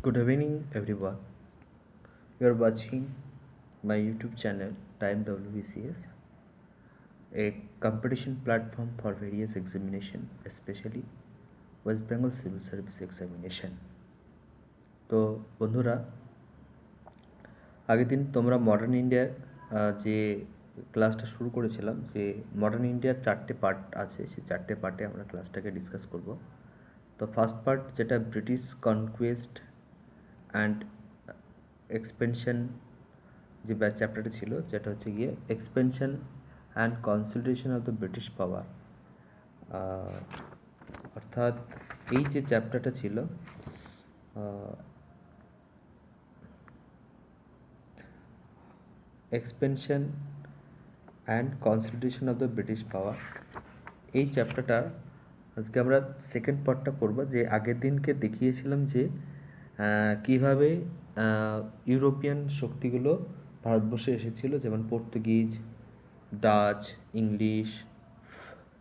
Good evening, everyone. You are watching my YouTube channel Time WBCS, a competition platform for various examination, especially West Bengal Civil Service Examination. তো বন্ধুরা, আগের দিন তোমরা modern ইন্ডিয়ার যে ক্লাসটা শুরু করেছিলাম, যে মডার্ন ইন্ডিয়ার 4টে পার্ট আছে, সেই 4টে পার্টে আমরা ক্লাসটাকে ডিসকাস করব। তো ফার্স্ট পার্ট, যেটা ব্রিটিশ কনকুয়েস্ট অ্যান্ড এক্সপেনশন, যে চ্যাপ্টারটা ছিল, যেটা হচ্ছে গিয়ে expansion and consolidation of the British power. অর্থাৎ এই যে চ্যাপ্টারটা ছিল, expansion and consolidation of the British power, এই চ্যাপ্টারটা আজকে আমরা সেকেন্ড পার্টটা পড়ব। যে আগের দিনকে দেখিয়েছিলাম যে কীভাবে ইউরোপিয়ান শক্তিগুলো ভারতবর্ষে এসেছিল, যেমন পর্তুগিজ, ডাচ, ইংলিশ,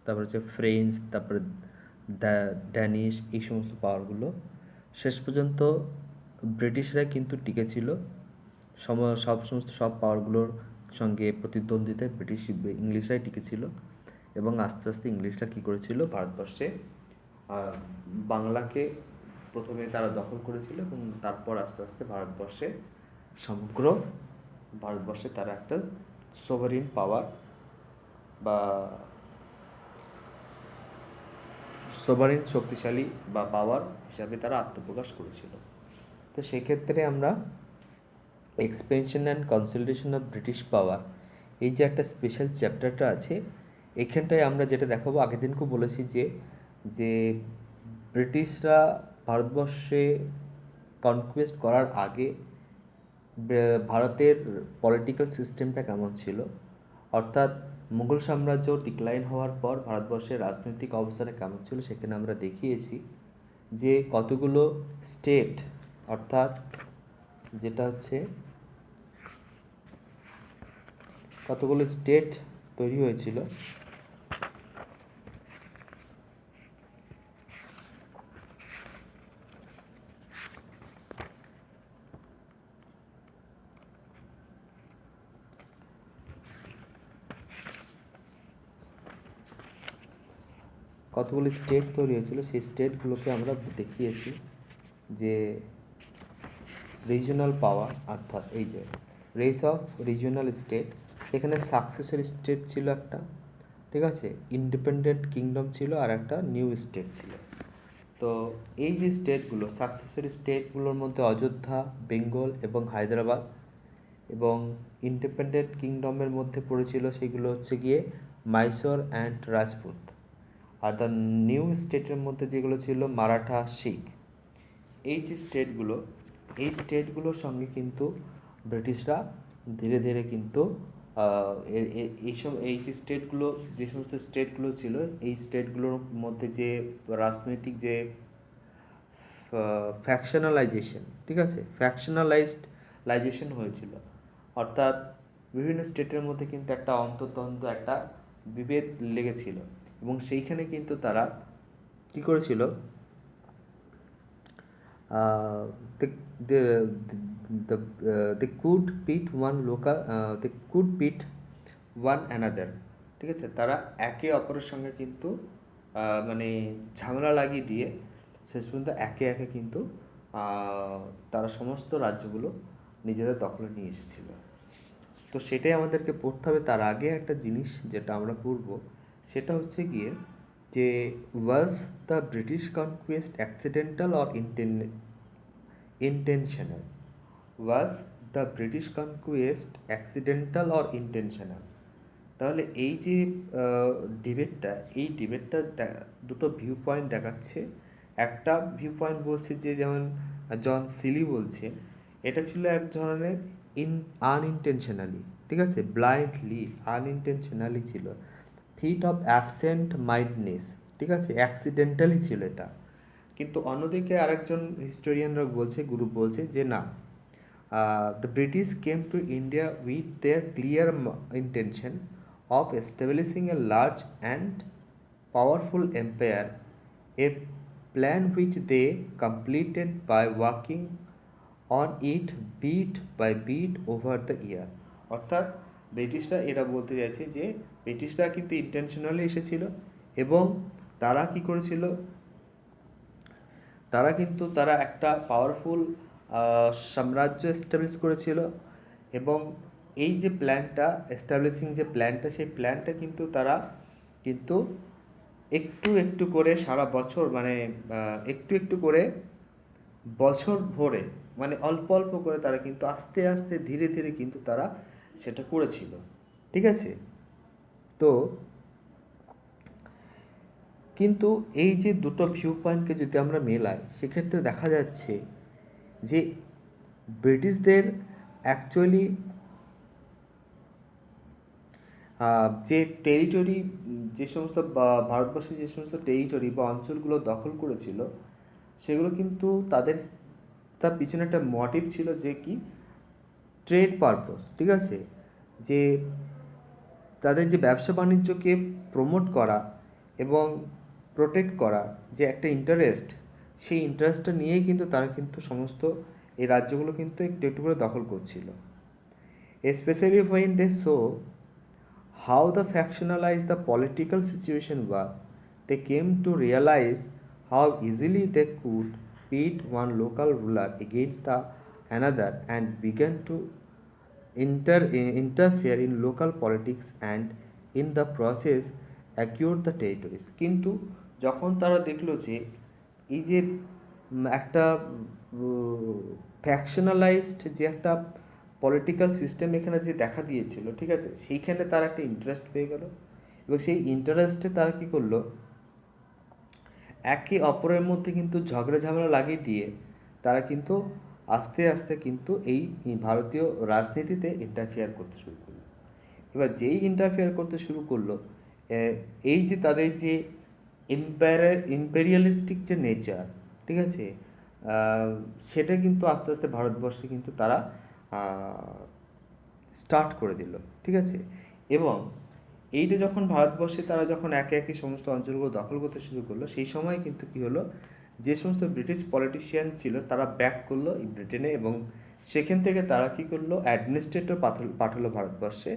তারপর হচ্ছে ফ্রেঞ্চ, তারপরে ড্যানিশ, এই সমস্ত পাওয়ারগুলো শেষ পর্যন্ত ব্রিটিশরা কিন্তু টিকেছিল। সব পাওয়ারগুলোর সঙ্গে প্রতিদ্বন্দ্বিতায় ইংলিশরাই টিকেছিল, এবং আস্তে আস্তে ইংলিশরা কী করেছিল, ভারতবর্ষে বাংলাকে প্রথমে তারা দখল করেছিল, এবং তারপর আস্তে আস্তে সমগ্র ভারতবর্ষে তারা একটা সোভারিন পাওয়ার বা সোভারিন শক্তিশালী বা পাওয়ার হিসাবে তারা আত্মপ্রকাশ করেছিল। তো সেক্ষেত্রে আমরা expansion and consolidation of British power, এই যে একটা স্পেশাল চ্যাপ্টারটা আছে, এখানটায় আমরা যেটা দেখাবো, আগের দিনকেও বলেছি যে ব্রিটিশরা ভারতবর্ষে কনকুয়েস্ট করার আগে ভারতের পলিটিক্যাল সিস্টেমটা কেমন ছিল, অর্থাৎ মুঘল সাম্রাজ্য ডিক্লাইন হওয়ার পর ভারতবর্ষের রাজনৈতিক অবস্থাটা কেমন ছিল, সেখানে আমরা দেখিয়েছি যে কতগুলো স্টেট, অর্থাৎ যেটা হচ্ছে কতগুলো স্টেট তৈরি হয়েছিল। কতগুলি স্টেট তৈরি হয়েছিল, সেই স্টেটগুলোকে আমরা দেখিয়েছি যে রিজিওনাল পাওয়ার, অর্থাৎ এই যে রেস অফ রিজিওনাল স্টেট, সেখানে সাকসেসর স্টেট ছিল একটা, ঠিক আছে, ইন্ডিপেন্ডেন্ট কিংডম ছিল, আর একটা নিউ স্টেট ছিল। তো এই যে স্টেটগুলো, সাকসেসর স্টেটগুলোর মধ্যে অযোধ্যা, বেঙ্গল এবং হায়দ্রাবাদ, এবং ইন্ডিপেন্ডেন্ট কিংডমের মধ্যে পড়েছিল সেগুলো হচ্ছে গিয়ে Mysore and Rajput. Are the new স্টেটের মধ্যে যেগুলো ছিল মারাঠা, শিখ। এই যে স্টেটগুলো, এই স্টেটগুলোর সঙ্গে কিন্তু ব্রিটিশরা ধীরে ধীরে কিন্তু এই যে স্টেটগুলো, যে সমস্ত স্টেটগুলো ছিল, এই স্টেটগুলোর মধ্যে যে রাজনৈতিক যে ফ্যাকশনালাইজেশন, ঠিক আছে, ফ্যাকশনালাইজেশন হয়েছিল, অর্থাৎ বিভিন্ন স্টেটের মধ্যে কিন্তু একটা অন্তর্দ্বন্দ্ব, একটা বিভেদ লেগেছিল, এবং সেইখানে কিন্তু তারা কী করেছিল, they could pit one another, ঠিক আছে, তারা একে অপরের সঙ্গে কিন্তু মানে ঝামেলা লাগিয়ে দিয়ে শেষ পর্যন্ত একে একে কিন্তু তারা সমস্ত রাজ্যগুলো নিজেদের দখলে নিয়ে এসেছিল। তো সেটাই আমাদেরকে পড়তে হবে। তার আগে একটা জিনিস যেটা আমরা পড়ব, সেটা হচ্ছে গিয়ে যে was the British conquest accidental or intentional, was the British conquest accidental or intentional. তাহলে এই যে ডিবেটটা, এই ডিবেটটা দুটো ভিউ পয়েন্ট দেখাচ্ছে। একটা ভিউ পয়েন্ট বলছে যে, যেমন জন সিলি বলছে, এটা ছিল এক ধরনের আনইনটেনশনালি, ঠিক আছে, ব্লাইন্ডলি আনইনটেনশনালি ছিল, ফিট অফ অ্যাবসেন্ট মাইন্ডনেস, ঠিক আছে, অ্যাক্সিডেন্টালি ছিল এটা। কিন্তু অন্যদিকে আরেকজন হিস্টোরিয়ানরা বলছে, গ্রুপ বলছে যে না, the British came to India with their clear intention of establishing a large and powerful empire, a plan which they completed by working on it bit by bit over the year. অর্থাৎ ব্রিটিশরা এটা বলতে চাইছে যে ব্রিটিশরা কিন্তু intentionally এসেছিল এবং তারা কি করেছিল, তারা একটা পাওয়ারফুল সাম্রাজ্য এস্টাবলিশ করেছিল এবং এই যে প্ল্যানটা এস্টাবলিশিং যে প্ল্যানটা সেই প্ল্যানটা কিন্তু তারা কিন্তু একটু একটু করে সারা বছর মানে একটু একটু করে বছর ভরে মানে অল্প অল্প করে তারা কিন্তু আস্তে আস্তে ধীরে ধীরে কিন্তু তারা সেটা করেছিল। ঠিক আছে, তো কিন্তু এই যে দুটো ভিউ পয়েন্টকে যদি আমরা মেলাই সেক্ষেত্রে দেখা যাচ্ছে যে ব্রিটিশদের অ্যাকচুয়ালি যে টেরিটরি, যে সমস্ত ভারতবর্ষে যে সমস্ত টেরিটরি বা অঞ্চলগুলো দখল করেছিল সেগুলো কিন্তু তার পিছনে একটা মোটিভ ছিল যে কি ট্রেড পারপস। ঠিক আছে, যে তাদের যে ব্যবসা বাণিজ্যকে প্রমোট করা এবং প্রোটেক্ট করা যে একটা ইন্টারেস্ট, সেই ইন্টারেস্টটা নিয়েই কিন্তু তারা কিন্তু সমস্ত এই রাজ্যগুলো কিন্তু একটু একটু করে দখল করছিল। Especially when they saw how the factionalized the political situation was, they came to realize how easily they could pit one local ruler against the another and began to interfere in local politics and in the process acquired the territories। কিন্তু যখন তারা দেখলো যে এই যে একটা ফ্যাকশনালাইজড যে একটা পলিটিক্যাল সিস্টেম এখানে যে দেখা দিয়েছিল, ঠিক আছে, সেইখানে তারা একটা ইন্টারেস্ট পেয়ে গেল এবং সেই ইন্টারেস্টে তারা কী করলো, একে অপরের মধ্যে কিন্তু ঝগড়া ঝামেলা লাগিয়ে দিয়ে তারা কিন্তু আস্তে আস্তে কিন্তু এই ভারতীয় রাজনীতিতে ইন্টারফেয়ার করতে শুরু করলো। এবার যেই ইন্টারফেয়ার করতে শুরু করলো, এই যে তাদের যে ইম্পেরিয়ালিস্টিক যে নেচার, ঠিক আছে, সেটা কিন্তু আস্তে আস্তে ভারতবর্ষে কিন্তু তারা স্টার্ট করে দিল। ঠিক আছে, এবং এইটা যখন ভারতবর্ষে তারা যখন একে একে সমস্ত অঞ্চলগুলো দখল করতে শুরু করলো, সেই সময় কিন্তু কী হলো, যে সমস্ত ব্রিটিশ পলিটিশিয়ান ছিল তারা ব্যাক করলো ব্রিটেনে এবং সেখান থেকে তারা কী করলো, অ্যাডমিনিস্ট্রেটর পাঠালো ভারতবর্ষে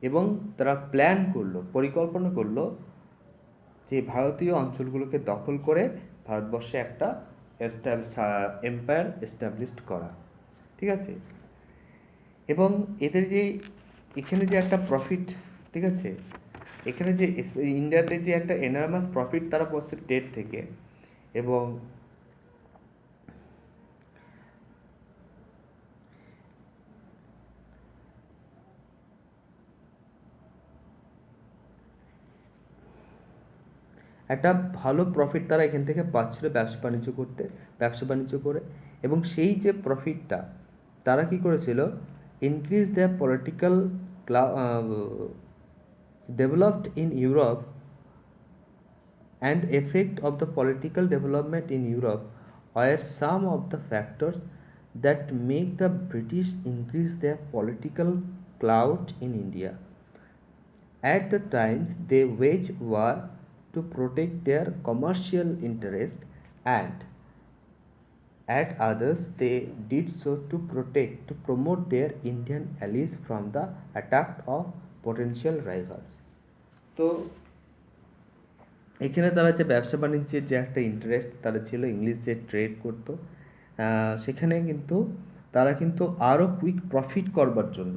এবং তারা প্ল্যান করলো, পরিকল্পনা করলো যে ভারতীয় অঞ্চলগুলোকে দখল করে ভারতবর্ষে একটা এম্পায়ার এস্টাবলিশড করা। ঠিক আছে, এবং এদের যে এখানে যে একটা প্রফিট, ঠিক আছে, এখানে যে ইন্ডিয়াতে যে একটা এনার্মাস প্রফিট তারা পাচ্ছে ট্রেড থেকে, এবং একটা ভালো প্রফিট তারা এখান থেকে পাচ্ছিল ব্যবসা বাণিজ্য করে, এবং সেই যে প্রফিটটা তারা কি করেছিল, increase the political developed in Europe and effect of the political development in Europe were some of the factors that make the British increase their political clout in India. At the times they waged war to protect their commercial interest, and at others they did so to promote their Indian allies from the attack of potential rivals। তো এখানে তারা যে ব্যবসা বাণিজ্যের যে একটা interest তারা ছিল, ইংলিশ যে ট্রেড করতো, সেখানে কিন্তু তারা কিন্তু আরও কুইক প্রফিট করবার জন্য,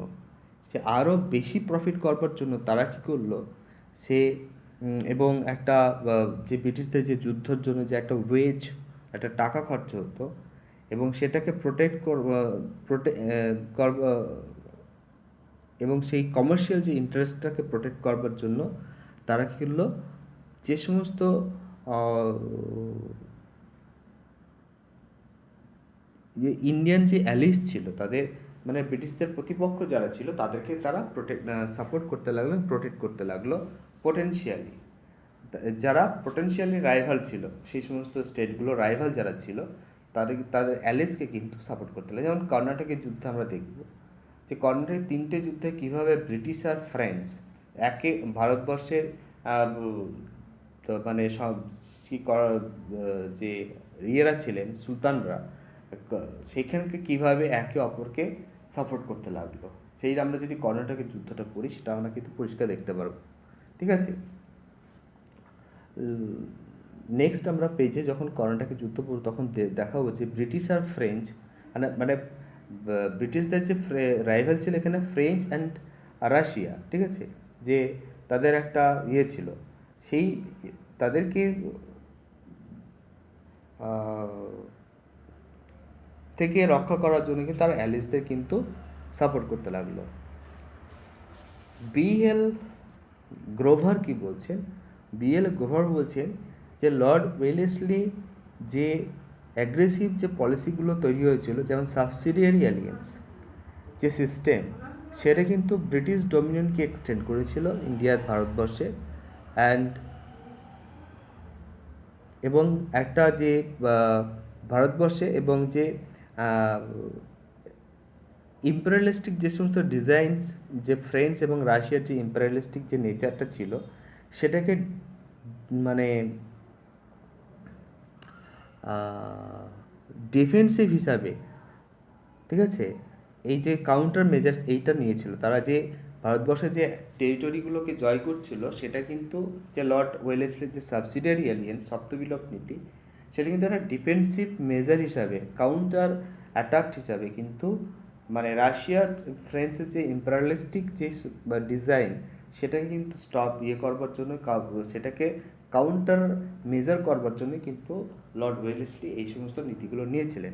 সে আরও বেশি প্রফিট করবার জন্য তারা কী করলো, সে এবং একটা যে ব্রিটিশদের যে যুদ্ধের জন্য যে একটা ওয়েজ একটা টাকা খরচ হতো এবং সেটাকে এবং সেই কমার্শিয়াল যে ইন্টারেস্টটাকে প্রোটেক্ট করবার জন্য তারা কী করলো, যে সমস্ত যে ইন্ডিয়ান যে অ্যালিস ছিল তাদের মানে ব্রিটিশদের প্রতিপক্ষ যারা ছিল তাদেরকে তারা সাপোর্ট করতে লাগলো, প্রোটেক্ট করতে লাগলো। পোটেনশিয়ালি যারা পোটেনশিয়ালি রাইভাল ছিল, সেই সমস্ত স্টেটগুলো রাইভাল যারা ছিল তাদের অ্যালিসকে কিন্তু সাপোর্ট করতে লাগলো। যেমন কর্ণাটকের যুদ্ধে আমরা দেখব যে কর্ণাটকের 3টে যুদ্ধে কীভাবে ব্রিটিশ আর ফ্রেঞ্চ একে ভারতবর্ষের তো মানে সব যে ইয়েরা ছিলেন সুলতানরা, সেখানকে কিভাবে একে অপরকে সাপোর্ট করতে লাগলো, সেই আমরা যদি কর্ণাটকের যুদ্ধটা পড়ি সেটা আমরা কিন্তু পরিষ্কার দেখতে পারবো। ঠিক আছে, নেক্সট আমরা পেজে যখন কর্ণাটকের যুদ্ধ পড়ব তখন দেখাবো যে ব্রিটিশ আর ফ্রেঞ্চ মানে ব্রিটিশদের যে রাইভাল ছিল এখানে ফ্রেঞ্চ অ্যান্ড রাশিয়া। ঠিক আছে, যে তাদের একটা ইয়ে ছিল, সেই তাদেরকে থেকে রক্ষা করার জন্য কিন্তু তারা অ্যালিসদের কিন্তু সাপোর্ট করতে লাগলো। বিএল গ্রোভার কি বলছেন? বিএল গ্রোভার বলছেন যে লর্ড ওয়েলেসলি যে অ্যাগ্রেসিভ যে পলিসিগুলো তৈরি হয়েছিল, যেমন সাবসিডিয়ারি অ্যালিয়েন্স যে সিস্টেম, সেটা কিন্তু ব্রিটিশ ডোমিনিয়নকে এক্সটেন্ড করেছিল ইন্ডিয়ার ভারতবর্ষে। অ্যান্ড এবং একটা যে ভারতবর্ষে এবং যে ইম্পেরিয়ালিস্টিক যে সমস্ত ডিজাইনস, যে ফ্রেঞ্চ এবং রাশিয়ার যে ইম্পেরিয়ালিস্টিক যে নেচারটা ছিল সেটাকে মানে ডিফেন্সিভ হিসাবে, ঠিক আছে, এই যে কাউন্টার মেজার্স এইটা নিয়েছিল তারা, যে ভারতবর্ষে যে টেরিটরিগুলোকে জয় করছিল সেটা কিন্তু যে লর্ড ওয়েলেসলির যে সাবসিডিয়ারি অ্যালিয়েন্স সপ্তবিলোপ নীতি, সেটা কিন্তু একটা ডিফেন্সিভ মেজার হিসাবে, কাউন্টার অ্যাটাক হিসাবে কিন্তু মানে রাশিয়ার ফ্রেঞ্চের যে ইম্পেরিয়ালিস্টিক যে ডিজাইন সেটাকে কিন্তু স্টপ করবার জন্য, সেটাকে কাউন্টার মেজার করবার জন্য কিন্তু লর্ড ওয়েলেসলি এই সমস্ত নীতিগুলো নিয়েছিলেন।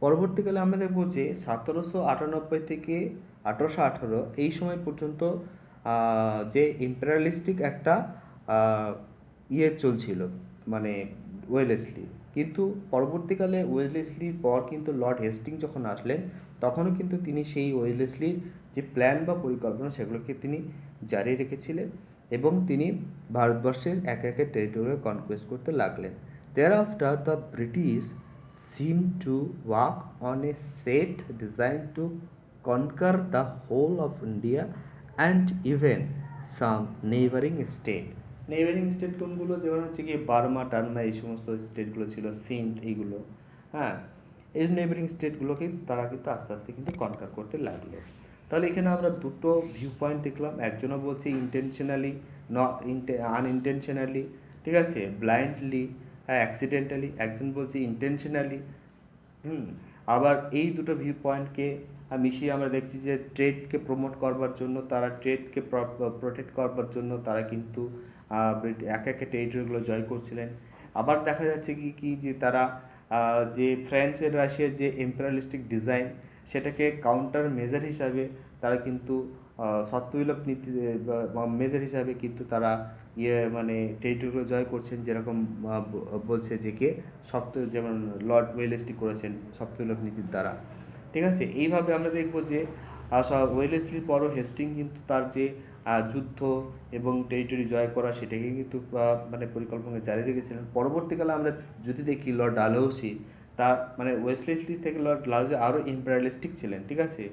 পরবর্তীকালে আমরা দেখব যে 1798 থেকে 1818 এই সময় পর্যন্ত যে ইম্পেরিয়ালিস্টিক একটা চলছিল মানে ওয়েলেসলি, কিন্তু পরবর্তীকালে ওয়েলেসলির পর কিন্তু লর্ড হেস্টিং যখন আসলেন তখনও কিন্তু তিনি সেই ওয়েলেসলির যে প্ল্যান বা পরিকল্পনা সেগুলোকে তিনি জারি রেখেছিলেন এবং তিনি ভারতবর্ষের একে একে টেরিটোরিয়াল কনকোয়েস্ট করতে লাগলেন। Thereafter, the British seemed to work on a set design to conquer the whole of India and even some neighboring state. Neighbouring state কোনগুলো? যেমন হচ্ছে কি বার্মা টার্মা, এই সমস্ত স্টেটগুলো ছিল, সিন্ধ, এইগুলো। হ্যাঁ, এই নেইবারিং স্টেটগুলোকে তারা কিন্তু আস্তে আস্তে কিন্তু কনকার করতে লাগলো। তাহলে এখানে আমরা দুটো ভিউ পয়েন্ট দেখলাম, একজনও বলছে ইন্টেনশনালি, আনইনটেনশনালি, ঠিক আছে, ব্লাইন্ডলি, হ্যাঁ অ্যাক্সিডেন্টালি, একজন বলছে ইন্টেনশনালি। আবার এই দুটো ভিউ পয়েন্টকে মিশিয়ে আমরা দেখছি যে ট্রেডকে প্রমোট করবার জন্য, তারা ট্রেডকে প্রোটেক্ট করবার জন্য তারা কিন্তু এক একে টেরিটরিগুলো জয় করছিলেন। আবার দেখা যাচ্ছে কি যে তারা যে ফ্রান্সের রাশিয়ার যে ইম্পেরিয়ালিস্টিক ডিজাইন সেটাকে কাউন্টার মেজার হিসাবে তারা কিন্তু সত্ত্ববিলোপ নীতি মেজার হিসাবে কিন্তু তারা মানে টেরিটরিগুলো জয় করছেন, যেরকম বলছে যে কে যেমন লর্ড ওয়েলেসলি করেছেন সপ্তবিলোপ নীতির দ্বারা। ঠিক আছে, এইভাবে আমরা দেখব যে ওয়েলেসলির পরও হেস্টিং কিন্তু তার যে যুদ্ধ এবং টেরিটরি জয় করা সেটাকে কিন্তু মানে পরিকল্পনা জারি রেখেছিলেন। পরবর্তীকালে আমরা যদি দেখি লর্ড ডালহৌসি, তার মানে ওয়েলেসলি থেকে লর্ড ডালহৌসি আরও ইম্পেরিয়ালিস্টিক ছিলেন। ঠিক আছে,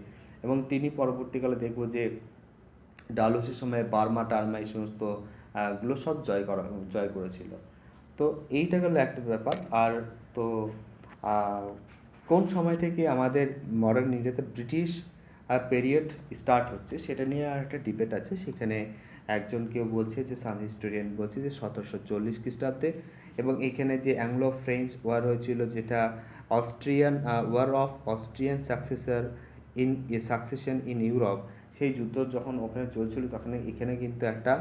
এবং তিনি পরবর্তীকালে দেখব যে ডালহৌসির সময় বার্মা টার্মা এই সমস্ত গুলো সব জয় করেছিল। তো এইটা গেল একটা ব্যাপার। আর তো কোন সময় থেকে আমাদের মডার্ন ইন্ডিয়াতে ব্রিটিশ পেরিয়ড স্টার্ট হচ্ছে সেটা নিয়ে আর একটা ডিবেট আছে। সেখানে একজন কেউ বলছে যে সাম হিস্টোরিয়ান বলছে যে 1740 খ্রিস্টাব্দে, এবং এখানে যে অ্যাংলো ফ্রেঞ্চ ওয়ার হয়েছিল, যেটা Austrian war of Austrian succession in Europe, সেই যুদ্ধ যখন ওখানে চলছিল তখন এখানে কিন্তু একটা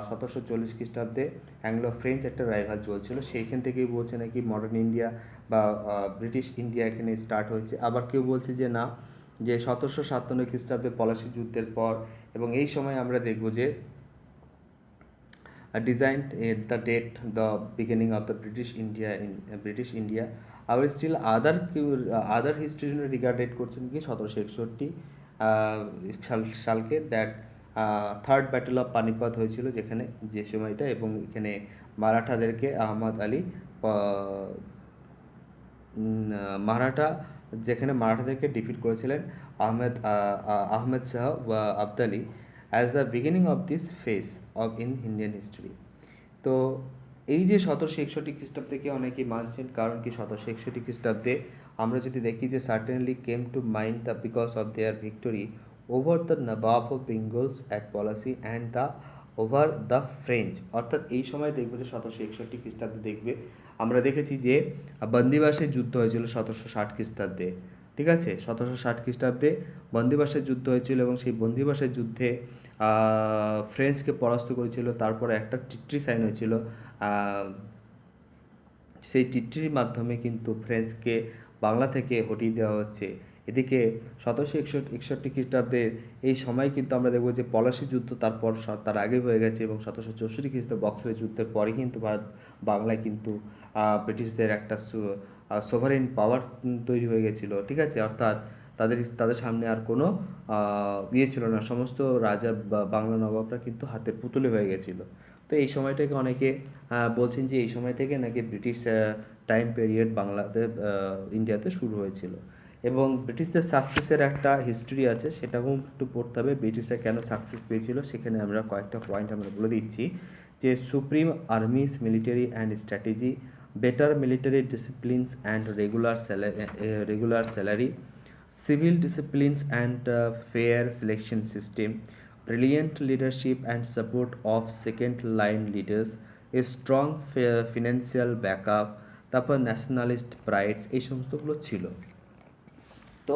1740 খ্রিস্টাব্দে অ্যাংলো ফ্রেঞ্চ একটা রাইভাল চলছিল, সেইখান থেকেই বলছে নাকি মডার্ন ইন্ডিয়া বা ব্রিটিশ ইন্ডিয়া এখানে স্টার্ট হয়েছে। আবার কেউ বলছে যে না, যে 1757 খ্রিস্টাব্দে পলাশি যুদ্ধের পর, এবং এই সময় আমরা দেখব যে designed the date the beginning of the British India. Our still other historian regarded করছেন কি 1761 সালকে that third battle of Panipat হয়েছিল, যেখানে যে সময়টা, এবং এখানে মারাঠাদেরকে আহমদ আলী যেখানে মারাঠাদেরকে ডিফিট করেছিলেন Ahmed Shah Abdali as the beginning of this phase of in Indian history. তো এই যে 1761 খ্রিস্টাব্দকে অনেকেই মানছেন, কারণ কি 1761 খ্রিস্টাব্দে আমরা যদি দেখি যে certainly came to mind the because of their victory over the nawab of Bengal's at Plassey and the over the French. অর্থাৎ এই সময় দেখবো যে 1761 খ্রিস্টাব্দে দেখবে আমরা দেখেছি যে বন্দিবাসের যুদ্ধ হয়েছিল 1760 খ্রিস্টাব্দে। ঠিক আছে, 1760 খ্রিস্টাব্দে বন্দিবাসের যুদ্ধ হয়েছিল এবং সেই বন্দিবাসের যুদ্ধে ফ্রেঞ্চকে পরাস্ত করেছিল। তারপরে একটা ট্রিটি সাইন হয়েছিল, সেই চিঠির মাধ্যমে কিন্তু ফ্রেঞ্চকে বাংলা থেকে হটিয়ে দেওয়া হচ্ছে। এদিকে 1761 খ্রিস্টাব্দের এই সময় কিন্তু আমরা দেখব যে পলাশী যুদ্ধ তারপর তার আগে হয়ে গেছে, এবং 1764 খ্রিস্টাব্দে বক্সারের যুদ্ধের পরে কিন্তু বাংলায় কিন্তু ব্রিটিশদের একটা সোভারেন পাওয়ার তৈরি হয়ে গেছিলো। ঠিক আছে, অর্থাৎ তাদের সামনে আর কোনো ইয়ে ছিল না, সমস্ত রাজা বা বাংলা নবাবরা কিন্তু হাতের পুতুলে হয়ে গেছিলো। তো এই সময়টাকে অনেকে বলছেন যে এই সময় থেকে নাকি ব্রিটিশ টাইম পিরিয়ড বাংলাতে ইন্ডিয়াতে শুরু হয়েছিল। এবং ব্রিটিশদের সাকসেসের একটা হিস্ট্রি আছে, সেটাকেও একটু পড়তে হবে। ব্রিটিশরা কেন সাকসেস পেয়েছিল সেখানে আমরা কয়েকটা পয়েন্ট আমরা বলে দিচ্ছি। যে supreme armies military and strategy, better military disciplines and regular salary, civil disciplines and fair selection system, brilliant leadership and support of second line leaders, a strong financial backup, তারপর nationalist প্রাইডস, এই সমস্তগুলো ছিল। তো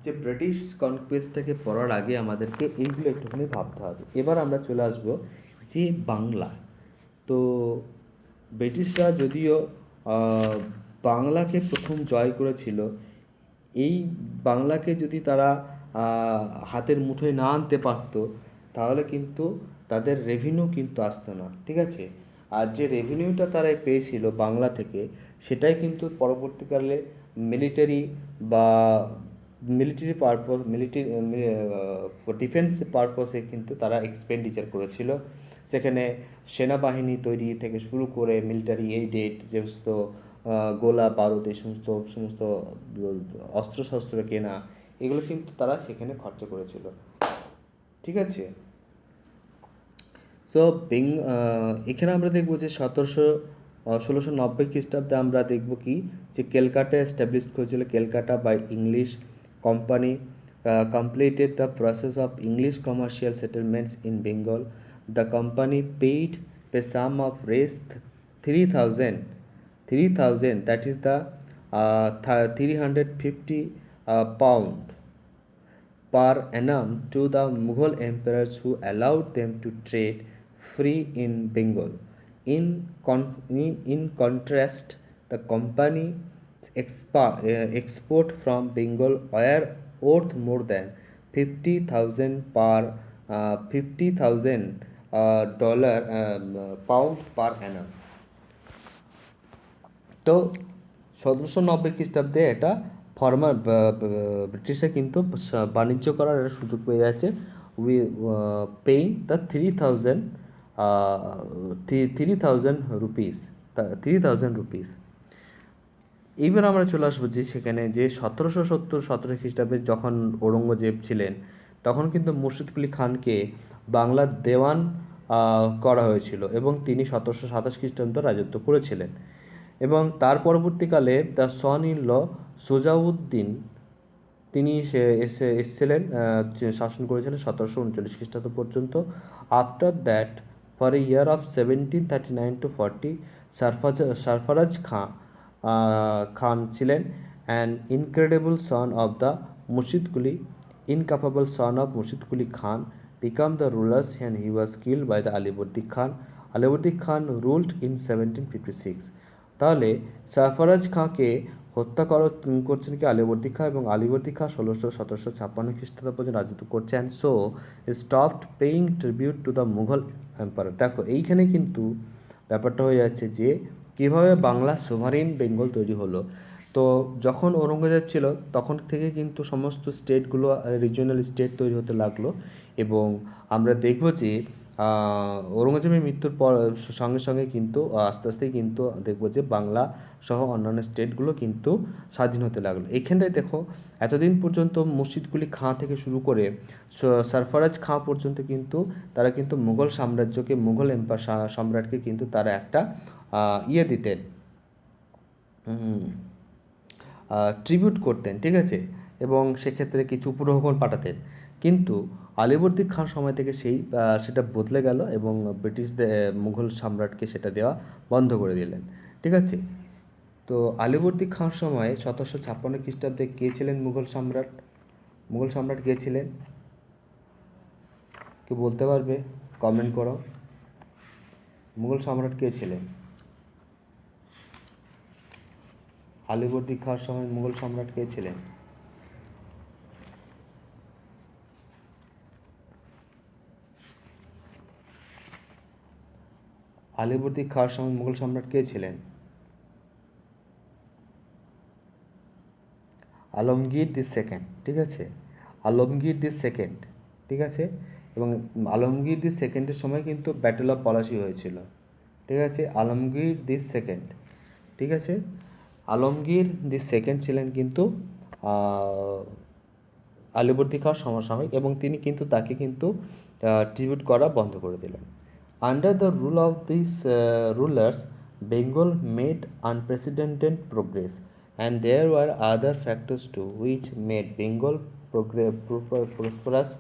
যে ব্রিটিশ কনকোয়েস্টটাকে পড়ার আগে আমাদেরকে এইগুলো একটুখানি ভাবতে হবে। এবার আমরা চলে আসবো যে বাংলা। তো ব্রিটিশরা যদিও বাংলাকে প্রথম জয় করেছিল, এই বাংলাকে যদি তারা হাতের মুঠোয় না আনতে পারতো তাহলে কিন্তু তাদের রেভিনিউ কিন্তু আসতো না। ঠিক আছে, আর যে রেভিনিউটা তারা পেয়েছিল বাংলা থেকে, সেটাই কিন্তু পরবর্তীকালে মিলিটারি বা ডিফেন্স পারপসে কিন্তু তারা এক্সপেন্ডিচার করেছিল। সেখানে সেনাবাহিনী তৈরি থেকে শুরু করে মিলিটারি এইডেড, যে সমস্ত গোলা বারুদ, এই সমস্ত সমস্ত অস্ত্রশস্ত্র কেনা, এগুলো কিন্তু তারা সেখানে খরচা করেছিল। ঠিক আছে, সো এখানে আমরা দেখব যে 1690 খ্রিস্টাব্দে আমরা দেখব কি, যে ক্যালকাটা এস্টাবলিশ হয়েছিল। Calcutta by English company completed the process of English commercial settlements in Bengal. The company paid a sum of raise 3,000, that is the 350 pound per annum to the Mughal emperors, who allowed them to trade free in Bengal. In contrast, the company export from Bengal were worth more than 50,000 dollar pound per annum. তো 1790 খ্রিস্টাব্দে এটা ব্রিটিশরা কিন্তু বাণিজ্য করার সুযোগ পেয়ে যাচ্ছে, পেইং দ্য 3,000 রুপিস। এইবার আমরা চলে আসবো যে সেখানে যে 1717 খ্রিস্টাব্দে যখন ঔরঙ্গজেব ছিলেন, তখন কিন্তু মুর্শিদ কুলি খানকে বাংলার দেওয়ান করা হয়েছিল, এবং তিনি 1727 খ্রিস্টাব্দ রাজত্ব করেছিলেন। এবং তার পরবর্তীকালে the son in law Shujauddin, তিনি এসেছিলেন, শাসন করেছিলেন 1739 খ্রিস্টাব্দ পর্যন্ত। After that, for a year of 1739 to 40, Sarfaraz Khan ছিলেন an incredible son of the Murshid Quli, incapable son of Murshid Quli Khan, became the rulers, and he was killed by the Aliवर्दी Khan. Aliवर्दी Khan ruled in 1756. তাহলে সরফরাজ খাঁকে হত্যা করছেন কি আলীবর্দী খাঁ, এবং আলীবর্দী খাঁ 1756 খ্রিস্টাব্দ পর্যন্ত রাজত্ব করছেন। So stopped paying tribute to the Mughal empire. দেখো এইখানে কিন্তু ব্যাপারটা হয়ে যাচ্ছে যে কীভাবে বাংলা সোভারেন বেঙ্গল তৈরি হলো। তো যখন ঔরঙ্গজেব ছিল তখন থেকে কিন্তু সমস্ত স্টেটগুলো রিজিওনাল স্টেট তৈরি হতে লাগলো, এবং আমরা দেখব যে ঔরঙ্গজেবের মৃত্যুর পর সঙ্গে সঙ্গে কিন্তু আস্তে আস্তেই কিন্তু দেখব যে বাংলা সহ অন্যান্য স্টেটগুলো কিন্তু স্বাধীন হতে লাগলো। এইখানটায় দেখো এতদিন পর্যন্ত মুর্শিদ কুলি খাঁ থেকে শুরু করে সরফরাজ খাঁ পর্যন্ত কিন্তু তারা কিন্তু মুঘল সাম্রাজ্যকে, মুঘল সম্রাটকে কিন্তু তারা একটা ইয়ে দিতেন, ট্রিবিউট করতেন, ঠিক আছে, এবং সেক্ষেত্রে কিছু উপঢৌকন পাঠাতেন। কিন্তু আলীবর্দী খান সময় থেকে সেটা বদলে গেল এবং ব্রিটিশদের মুঘল সম্রাটকে সেটা দেওয়া বন্ধ করে দিলেন, ঠিক আছে। তো আলীবর্দী খান সময়ে 1756 খ্রিস্টাব্দে কে ছিলেন মুঘল সম্রাট? মুঘল সম্রাট কে ছিলেন? কেউ বলতে পারবে? কমেন্ট করো। মুঘল সম্রাট কে ছিলেন? আলীবর্দী খাঁর সময় মুঘল সম্রাট কে ছিলেন? আলীবর্দী খাঁর সময় মুঘল সম্রাট কে ছিলেন? আলমগীর দি সেকেন্ড, ঠিক আছে, আলমগীর দি সেকেন্ড, ঠিক আছে। এবং আলমগীর দি সেকেন্ডের সময় কিন্তু ব্যাটেল অফ পলাশি হয়েছিল, ঠিক আছে। আলমগীর দি সেকেন্ড, ঠিক আছে, আলমগীর দি সেকেন্ড ছিলেন কিন্তু আলীবর্দী খাঁর সমসাময়িক, এবং তিনি কিন্তু তাকে কিন্তু ট্রিবিউট করা বন্ধ করে দিলেন। Under the rule of this rulers Bengal made unprecedented progress, and there were other factors too which made Bengal prosperous.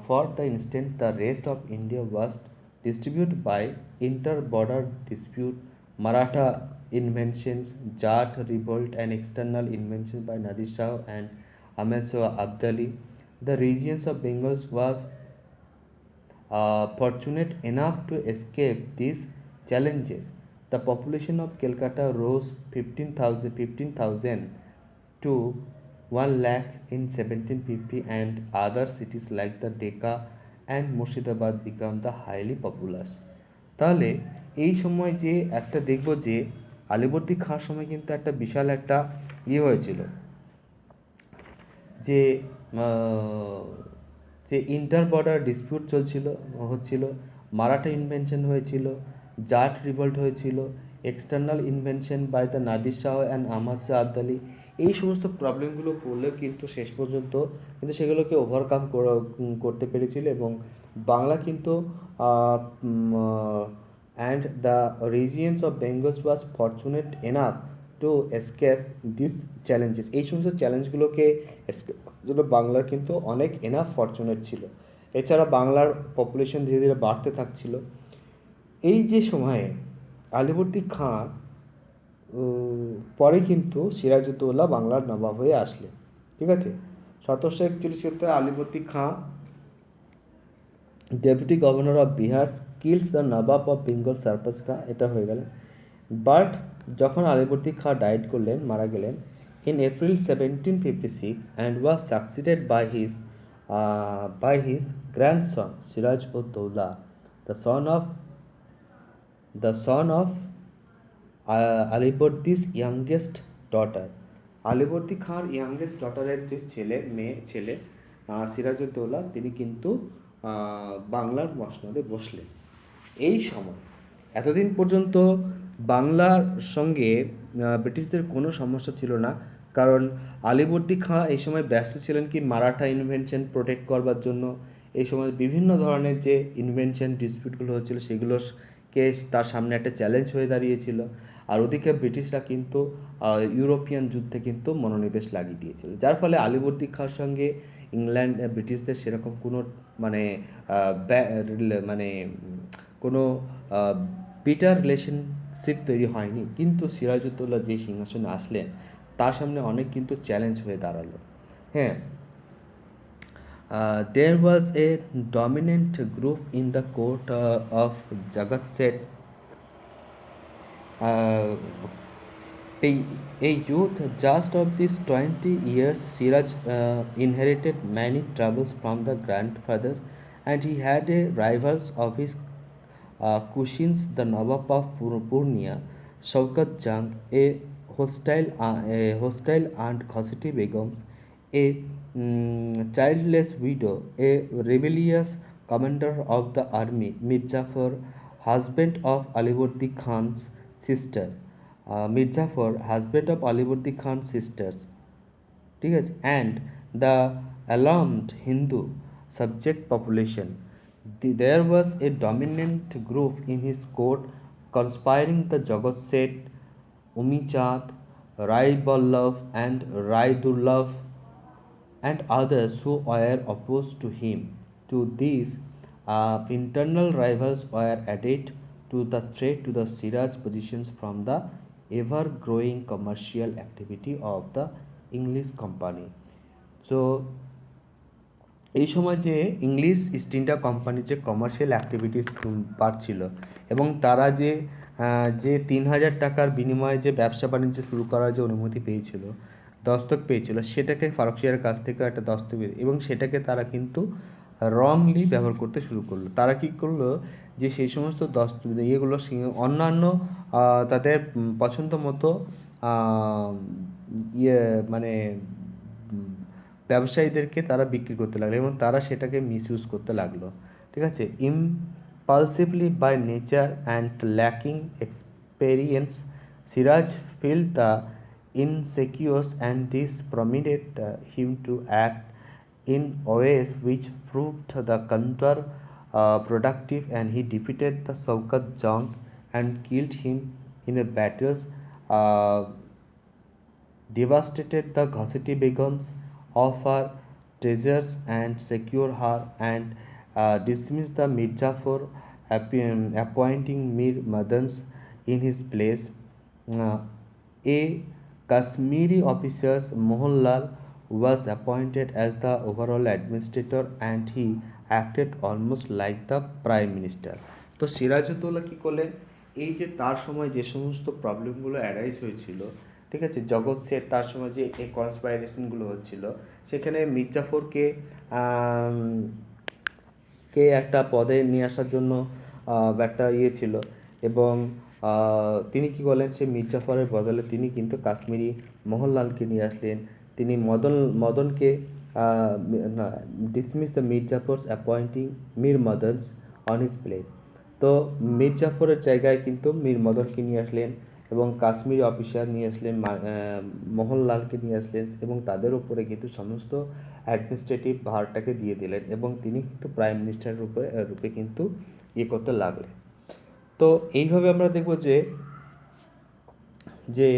For the instance, the rest of India was distributed by inter-border dispute, Maratha inventions, Jat revolt, and external inventions by Nadir Shah and Ahmed Shah Abdali. The regions of Bengal was fortunate enough to escape these challenges. The population of Calcutta rose 15,000 to 1 lakh in 1750, and other cities like the Decca and Murshidabad became the highly populous. তাহলে এই সময় যে একটা দেখব যে আলীবর্দী খাঁর সময় কিন্তু একটা বিশাল একটা হয়েছিল, যে যে ইন্টার বর্ডার ডিসপিউট হচ্ছিল, মারাঠা ইনভেনশন হয়েছিল, জাট রিভল্ট হয়েছিল, external invention by the Nadir Shah and Ahmad Shah Abdali. এই সমস্ত প্রবলেমগুলো পড়লেও কিন্তু শেষ পর্যন্ত কিন্তু সেগুলোকে ওভারকাম করতে পেরেছিল, এবং বাংলা কিন্তু and the regions of Bengal's was fortunate enough to escape this challenges. এই সমস্ত চ্যালেঞ্জগুলোকে জন্য বাংলার কিন্তু অনেক এনাফ ফর্চুনেট ছিল। এছাড়া বাংলার পপুলেশন ধীরে ধীরে বাড়তে থাকছিল। এই যে সময়ে আলীবর্দী খাঁ পরে কিন্তু সিরাজউদ্দৌলা বাংলার নবাব হয়ে আসলেন, ঠিক আছে। 1741 সালে Alivardi Khan deputy governor of Bihar kills the nawab of Bengal surpass Khan, এটা হয়ে গেলেন। বাট যখন আলীবর্দী খাঁ ডাইড করলেন, মারা গেলেন in April 1756, and was succeeded by his grandson Siraj-ud-Dowla, the son of Alivardi's youngest daughter. Alivardi খাঁর ইয়াংগেস্ট ডটারের যে ছেলে সিরাজউদ্দৌলা, তিনি কিন্তু বাংলার মসনদে বসলেন। এই সময় এতদিন পর্যন্ত বাংলার সঙ্গে ব্রিটিশদের কোনো সমস্যা ছিল না, কারণ আলীবর্দী খাঁ এই সময় ব্যস্ত ছিলেন কি মারাঠা ইনভেনশন প্রোটেক্ট করবার জন্য। এই সময় বিভিন্ন ধরনের যে ইনভেনশন ডিসপিউটগুলো হচ্ছিল সেগুলোকে তার সামনে একটা চ্যালেঞ্জ হয়ে দাঁড়িয়েছিল। আর ওদিকে ব্রিটিশরা কিন্তু ইউরোপিয়ান যুদ্ধে কিন্তু মনোনিবেশ লাগিয়ে দিয়েছিল, যার ফলে আলীবর্দী খাঁর সঙ্গে ইংল্যান্ড ব্রিটিশদের সেরকম কোনো মানে মানে কোনো বিটার রিলেশনশিপ তৈরি হয়নি। কিন্তু সিরাজউদ্দৌলা যে সিংহাসনে আসলেন তার সামনে অনেক কিন্তু চ্যালেঞ্জ হয়ে দাঁড়ালো। হ্যাঁ, there was a dominant group in the court of Jagat Seth, a youth just of these 20 years. Siraj inherited many troubles from the grandfathers, and he had a rivals of his Kushins, the Nawab of Purnia, Shaukat Jang, a hostile Aunt Khositi Begum, a childless widow, a rebellious commander of the army, Mir Jafar, husband of Alibordi Khan's sister, Mir Jafar, husband of Alibordi Khan's sisters, ঠিক আছে, and the alarmed Hindu subject population. There was a dominant group in his court conspiring the Jagat Seth, Umichand, Rai Ballabh, and Rai Durlabh and others who were opposed to him. To these, internal rivals were added to the threat to the Siraj's positions from the ever-growing commercial activity of the English company. So এই সময় যে English east India কোম্পানির যে commercial activities বাড়ছিল এবং তারা যে 3,000 টাকার বিনিময়ে যে ব্যবসা বাণিজ্য শুরু করার যে অনুমতি পেয়েছিল, দস্তক পেয়েছিল, সেটাকে ফারুকশিয়ার কাছ থেকে একটা দস্তক এবং সেটাকে তারা কিন্তু রংলি ব্যবহার করতে শুরু করলো। তারা কি করলো যে সেই সমস্ত ইয়েগুলো অন্যান্য তাদের পছন্দ মতো ইয়ে মানে ব্যবসায়ীদেরকে তারা বিক্রি করতে লাগলো এবং তারা সেটাকে মিসইউজ করতে লাগলো। ঠিক আছে, impulsively by nature and lacking experience, Siraj felt the insecure and this prompted him to act in ways which proved the counter productive, and he defeated the Shaukat Jung and killed him in a battles, devastated the Ghazati Begums of her treasures and secured her, and dismissed the Mirzapur, appointing Mir Madans in his place. A Kashmiri officer, Mohanlal, was appointed as the overall administrator, and he acted almost like the prime minister. তো সিরাজউদ্দৌলা কী করলেন, এই যে তার সময় যে সমস্ত প্রবলেমগুলো arise হয়েছিল, ঠিক আছে, জগৎ সেট তার সময় যে এই কনস্পাইরেশনগুলো হচ্ছিল, সেখানে মির্জাফরকে কে একটা পদে নিয়ে আসার জন্য একটা ইয়ে ছিল এবং তিনি কি করলেন, সে মির্জাফরের বদলে তিনি কিন্তু কাশ্মীরি মোহনলালকে নিয়ে আসলেন। তিনি মদনকে dismiss the Mirjafar's appointing Mir Madan's on his place. তো মির্জাফরের জায়গায় কিন্তু মীর মদনকে নিয়ে আসলেন এবং কাশ্মীরি অফিসার নিয়ে আসলেন মোহনলালকে নিয়ে আসলেন এবং তাদের উপরে কিন্তু সমস্ত অ্যাডমিনিস্ট্রেটিভ ভারটাকে দিয়ে দিলেন এবং তিনি কিন্তু প্রাইম মিনিস্টার রূপে কিন্তু ইয়ে করতে লাগলেন। তো এইভাবে আমরা দেখব যে যে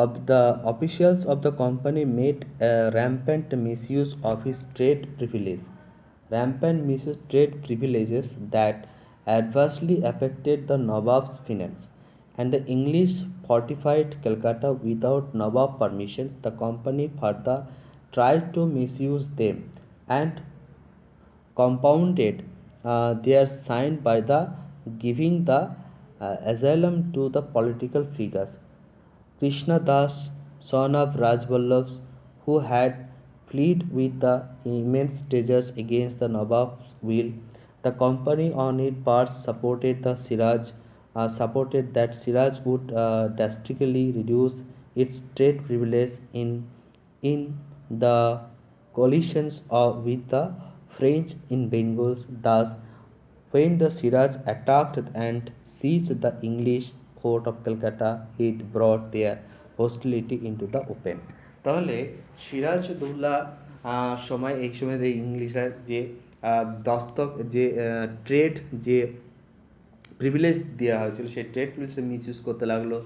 of the officials of the company made a rampant misuse of his trade privileges that adversely affected the Nawab's finance, and the English fortified Calcutta without Nawab permission. The company further tried to misuse them and compounded their sign by the giving the asylum to the political figures. Krishna Das, son of Rajvallabh, who had fled with the immense treasures against the Nawab's will. The company on its part supported that Siraj would drastically reduce its trade privilege in the coalitions with the French in Bengal. Thus, when the Siraj attacked and seized the English fort of Calcutta, it brought their hostility into the open. তাহলে সিরাজউদ্দৌলা সময় এই সময় যে ইংলিশরা যে দস্তক যে trade যে privilege দেওয়া হয়েছিল সেই ট্রেড প্রিভিলেজ মিসইউজ করতে লাগলো,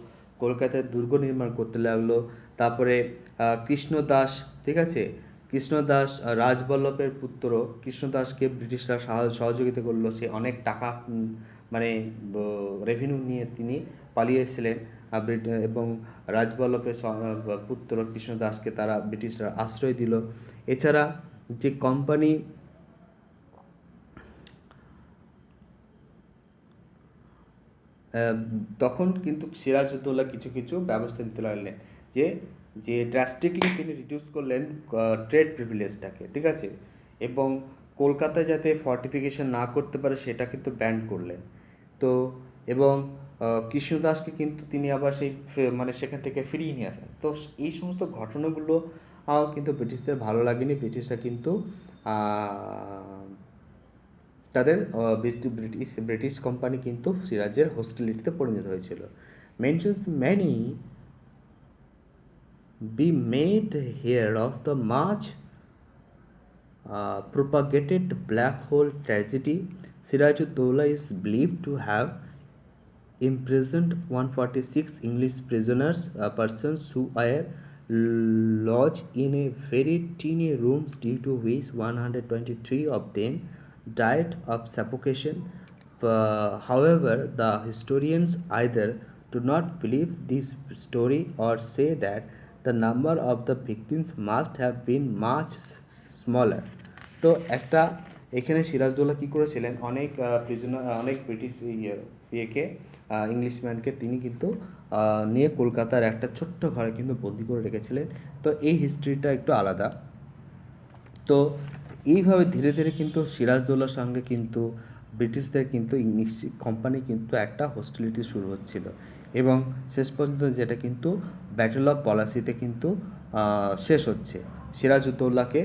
কলকাতায় দুর্গ নির্মাণ করতে লাগলো। তারপরে কৃষ্ণদাস, ঠিক আছে, কৃষ্ণদাস রাজবল্লভের পুত্র কৃষ্ণদাসকে ব্রিটিশরা সহযোগিতা করলো। সে অনেক টাকা মানে রেভিনিউ নিয়ে তিনি পালিয়েছিলেন এবং রাজবল্লভের পুত্র কৃষ্ণদাসকে তারা ব্রিটিশরা আশ্রয় দিল। এছাড়া যে কোম্পানি তখন কিন্তু সিরাজউদ্দৌলা কিছু কিছু ব্যবস্থা নিতে লাগলেন যে যে ড্রাস্টিকলি তিনি রিডিউস করলেন ট্রেড প্রিভিলেজটাকে, ঠিক আছে, এবং কলকাতায় যাতে ফর্টিফিকেশন না করতে পারে সেটা কিন্তু ব্যান করলেন। তো এবং কৃষ্ণদাসকে কিন্তু তিনি আবার সেই মানে সেখান থেকে ফিরিয়ে নিয়ে আসেন। তো এই সমস্ত ঘটনাগুলো কিন্তু ব্রিটিশদের ভালো লাগেনি। ব্রিটিশরা কিন্তু তাদের ব্রিটিশ কোম্পানি কিন্তু সিরাজের হোস্টিলিটিতে পরিণত হয়েছিল। Mentions be made here of the much propagated black hole tragedy. Sirajuddaula is believed to have imprisoned 146 English prisoners, persons who were lodged in a very tiny rooms, due to which 123 of them died of suffocation. However, the historians either do not believe this story or say that the number of the victims must have been much smaller. তো একটা এখানে সিরাজদৌল্লা কী করেছিলেন, অনেক prisoner, অনেক British ইয়েকে, ইংলিশম্যানকে তিনি কিন্তু নিয়ে কলকাতার একটা ছোট্ট ঘরে কিন্তু বন্দি করে রেখেছিলেন। তো এই হিস্ট্রিটা একটু আলাদা। তো এইভাবে ধীরে ধীরে কিন্তু সিরাজদৌল্লার সঙ্গে কিন্তু ব্রিটিশদের কিন্তু ইংলিশ কোম্পানি কিন্তু একটা হোস্টিলিটি শুরু হচ্ছিল, এবং শেষ পর্যন্ত যেটা কিন্তু ব্যাটেল অফ পলাশিতে কিন্তু শেষ হচ্ছে। সিরাজউদ্দৌলাকে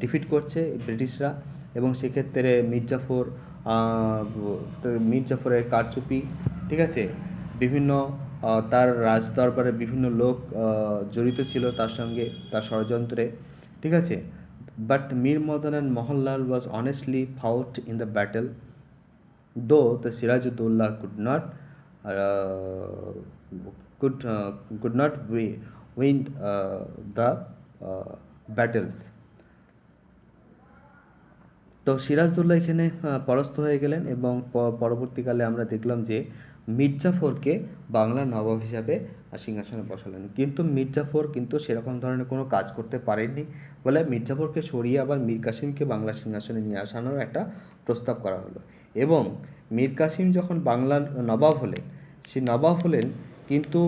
ডিফিট করছে ব্রিটিশরা, এবং সেক্ষেত্রে মির্জাফরের কারচুপি, ঠিক আছে, বিভিন্ন তার রাজদরবারে বিভিন্ন লোক জড়িত ছিল তার সঙ্গে, তার ষড়যন্ত্রে, ঠিক আছে। But Mir Madan and Mohanlal was honestly fought in the battle, though the Sirajuddaula uh, could not win the battles. তো সিরাজদৌল্লা এখানে পরাস্ত হয়ে গেলেন, এবং পরবর্তীকালে আমরা দেখলাম যে মির্জাফরকে বাংলার নবাব হিসাবে সিংহাসনে বসালেন। কিন্তু মির্জাফর কিন্তু সেরকম ধরনের কোনো কাজ করতে পারেননি বলে মির্জাফরকে সরিয়ে আবার মীর কাসিমকে বাংলার সিংহাসনে নিয়ে আসানোর একটা প্রস্তাব করা হলো। এবং মীর কাসিম যখন বাংলার নবাব হলেন, সেই নবাব হলেন, কিন্তু